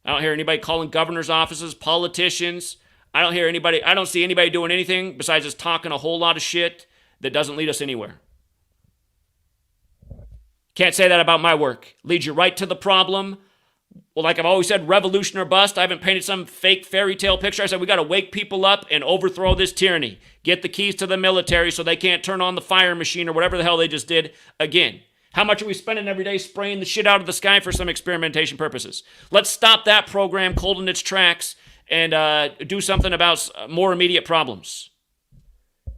I don't hear anybody calling governor's offices, politicians. I don't see anybody doing anything besides just talking a whole lot of shit that doesn't lead us anywhere. Can't say that about my work. Leads you right to the problem. Well, like I've always said, revolution or bust. I haven't painted some fake fairy tale picture. I said we got to wake people up and overthrow this tyranny. Get the keys to the military so they can't turn on the fire machine or whatever the hell they just did again. How much are we spending every day spraying the shit out of the sky for some experimentation purposes? Let's stop that program cold in its tracks and do something about more immediate problems.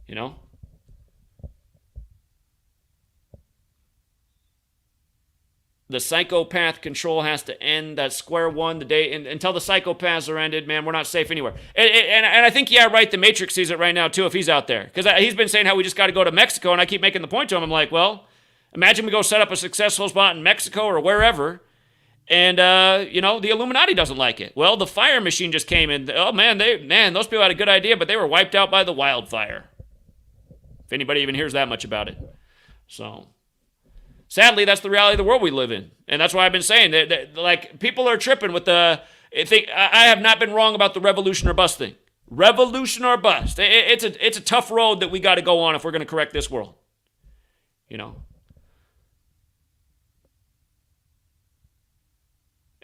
You know? The psychopath control has to end. That's square one. The day until the psychopaths are ended, man, we're not safe anywhere. And I think, yeah, right, the Matrix sees it right now, too, if he's out there. Because he's been saying how we just got to go to Mexico, and I keep making the point to him. I'm like, well, imagine we go set up a successful spot in Mexico or wherever, and, the Illuminati doesn't like it. Well, the fire machine just came in. Oh, man, those people had a good idea, but they were wiped out by the wildfire. If anybody even hears that much about it. So, sadly, that's the reality of the world we live in. And that's why I've been saying that like, people are tripping with I have not been wrong about the revolution or bust thing. Revolution or bust. It's a tough road that we got to go on if we're going to correct this world. You know?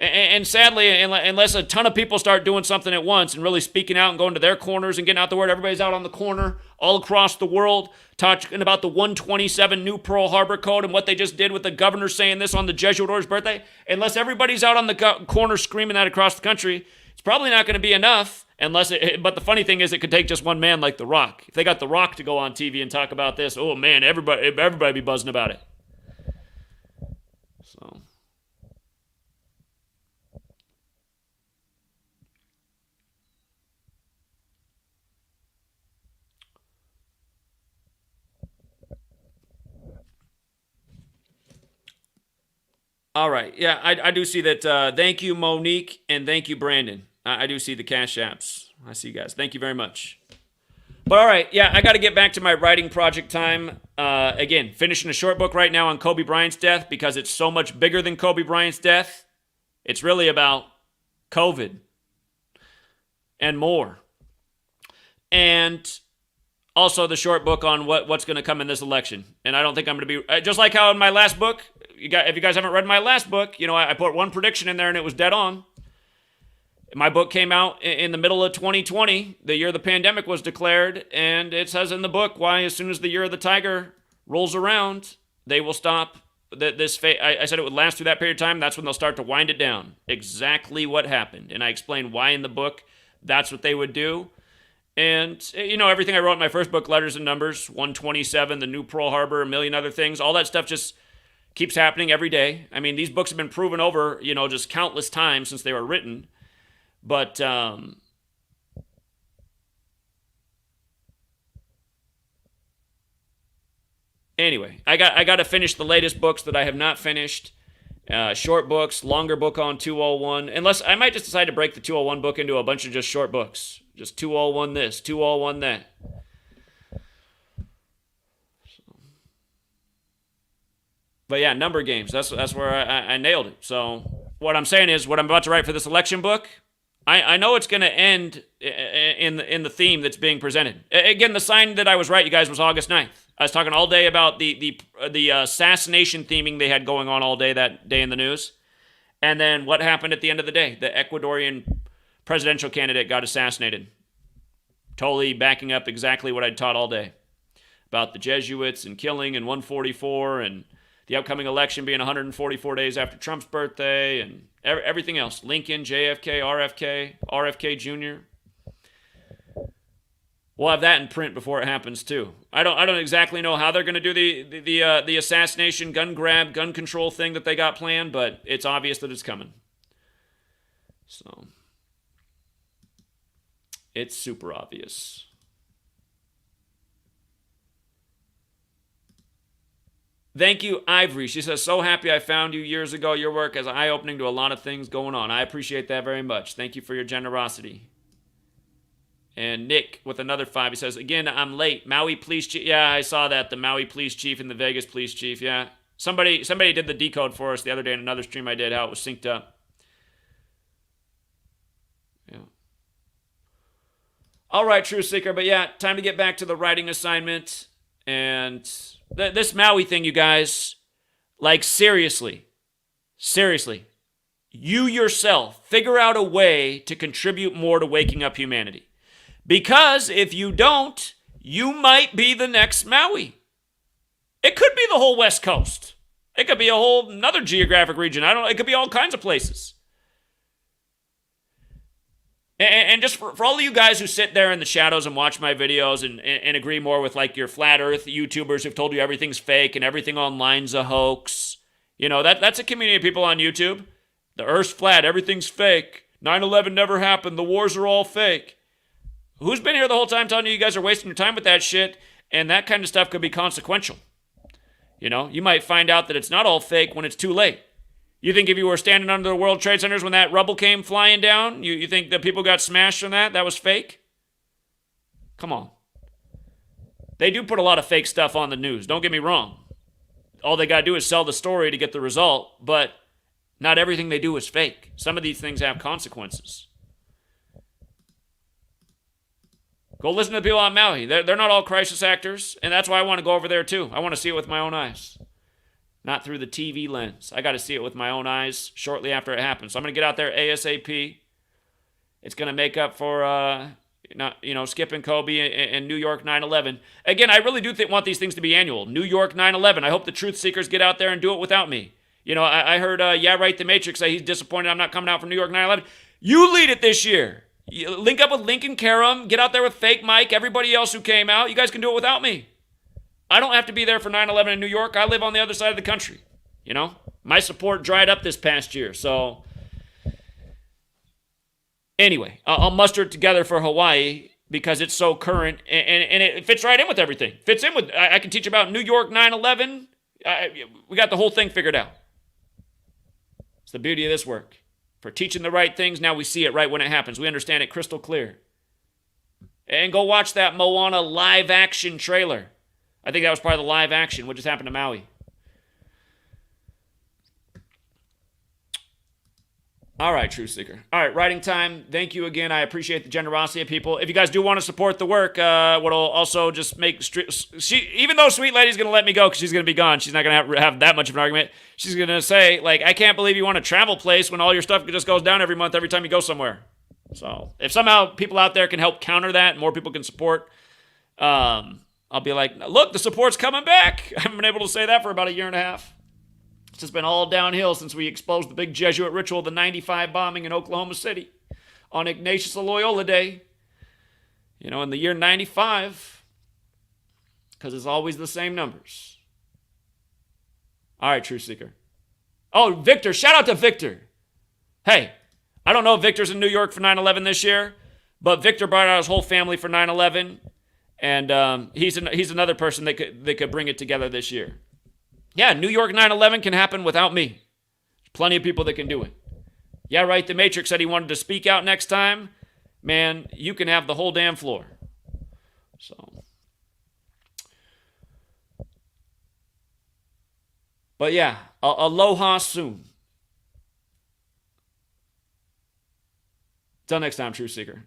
And sadly, unless a ton of people start doing something at once and really speaking out and going to their corners and getting out the word, everybody's out on the corner all across the world talking about the 127 New Pearl Harbor Code and what they just did with the governor saying this on the Jesuit order's birthday. Unless everybody's out on the corner screaming that across the country, it's probably not going to be enough. But the funny thing is, it could take just one man like The Rock. If they got The Rock to go on TV and talk about this, oh man, everybody be buzzing about it. So. All right. Yeah, I do see that. Thank you, Monique, and thank you, Brandon. I do see the cash apps. I see you guys. Thank you very much. But all right, yeah, I got to get back to my writing project time. Again, finishing a short book right now on Kobe Bryant's death because it's so much bigger than Kobe Bryant's death. It's really about COVID and more. and also the short book on what's going to come in this election. And I don't think I'm going to be, just like how in my last book, if you guys haven't read my last book, I put one prediction in there and it was dead on. My book came out in the middle of 2020, the year the pandemic was declared, and it says in the book why as soon as the year of the tiger rolls around, they will stop this. I said it would last through that period of time. That's when they'll start to wind it down. Exactly what happened. And I explained why in the book that's what they would do. And, everything I wrote in my first book, Letters and Numbers, 127, the new Pearl Harbor, a million other things, all that stuff just keeps happening every day. I mean, these books have been proven over, just countless times since they were written. But anyway, I got to finish the latest books that I have not finished. Short books, longer book on 201. Unless I might just decide to break the 201 book into a bunch of just short books. Just 201 this, 201 that. But yeah, number games. That's where I nailed it. So what I'm saying is, what I'm about to write for this election book, I know it's going to end in the theme that's being presented. Again, the sign that I was right, you guys, was August 9th. I was talking all day about the assassination theming they had going on all day that day in the news. And then what happened at the end of the day? The Ecuadorian presidential candidate got assassinated. Totally backing up exactly what I'd taught all day about the Jesuits and killing and 144 and the upcoming election being 144 days after Trump's birthday and everything else. Lincoln, JFK, RFK Jr. We'll have that in print before it happens too. I don't exactly know how they're going to do the assassination, gun grab, gun control thing that they got planned, but it's obvious that it's coming. So it's super obvious. Thank you, Ivory. She says, so happy I found you years ago. Your work is eye-opening to a lot of things going on. I appreciate that very much. Thank you for your generosity. And Nick with another 5. He says, again, I'm late. Maui police chief. Yeah, I saw that. The Maui police chief and the Vegas police chief. Yeah. Somebody did the decode for us the other day in another stream I did, how it was synced up. Yeah. All right, True Seeker. But yeah, time to get back to the writing assignment. And this Maui thing, you guys, like seriously, you yourself figure out a way to contribute more to waking up humanity. Because if you don't, you might be the next Maui. It could be the whole West Coast. It could be a whole another geographic region. I don't know. It could be all kinds of places. And just for all of you guys who sit there in the shadows and watch my videos and agree more with like your flat earth YouTubers who've told you everything's fake and everything online's a hoax. That's a community of people on YouTube. The earth's flat, everything's fake. 9/11 never happened, the wars are all fake. Who's been here the whole time telling you guys are wasting your time with that shit? And that kind of stuff could be consequential. You might find out that it's not all fake when it's too late. You think if you were standing under the World Trade Centers when that rubble came flying down, you think that people got smashed from that? That was fake? Come on. They do put a lot of fake stuff on the news. Don't get me wrong. All they got to do is sell the story to get the result, but not everything they do is fake. Some of these things have consequences. Go listen to the people on Maui. They're not all crisis actors, and that's why I want to go over there too. I want to see it with my own eyes. Not through the TV lens. I got to see it with my own eyes shortly after it happens. So I'm going to get out there ASAP. It's going to make up for, Skip and Kobe and New York 9/11. Again, I really do want these things to be annual. New York 9/11. I hope the truth seekers get out there and do it without me. I heard, the Matrix say he's disappointed I'm not coming out for New York 9/11. You lead it this year. You link up with Lincoln Karam. Get out there with Fake Mike. Everybody else who came out. You guys can do it without me. I don't have to be there for 9/11 in New York. I live on the other side of the country. My support dried up this past year. So anyway, I'll muster it together for Hawaii because it's so current and it fits right in with everything. Fits in with, I can teach about New York 9/11. We got the whole thing figured out. It's the beauty of this work. For teaching the right things, now we see it right when it happens. We understand it crystal clear. And go watch that Moana live action trailer. I think that was part of the live action, what just happened to Maui. All right, Truth Seeker. All right, writing time. Thank you again. I appreciate the generosity of people. If you guys do want to support the work, what'll also just make even though Sweet Lady's going to let me go because she's going to be gone, she's not going to have that much of an argument. She's going to say, like, I can't believe you want a travel place when all your stuff just goes down every month every time you go somewhere. So if somehow people out there can help counter that and more people can support, I'll be like, look, the support's coming back. I haven't been able to say that for about a year and a half. It's just been all downhill since we exposed the big Jesuit ritual, the 95 bombing in Oklahoma City on Ignatius of Loyola Day. You know, in the year 95, because it's always the same numbers. All right, Truth Seeker. Oh, Victor. Shout out to Victor. Hey, I don't know if Victor's in New York for 9/11 this year, but Victor brought out his whole family for 9/11, and he's another person that could bring it together this year. Yeah, New York 9/11 can happen without me. There's plenty of people that can do it. Yeah, right, the Matrix said he wanted to speak out next time. Man, you can have the whole damn floor. So. But yeah, aloha soon. Till next time, Truth Seeker.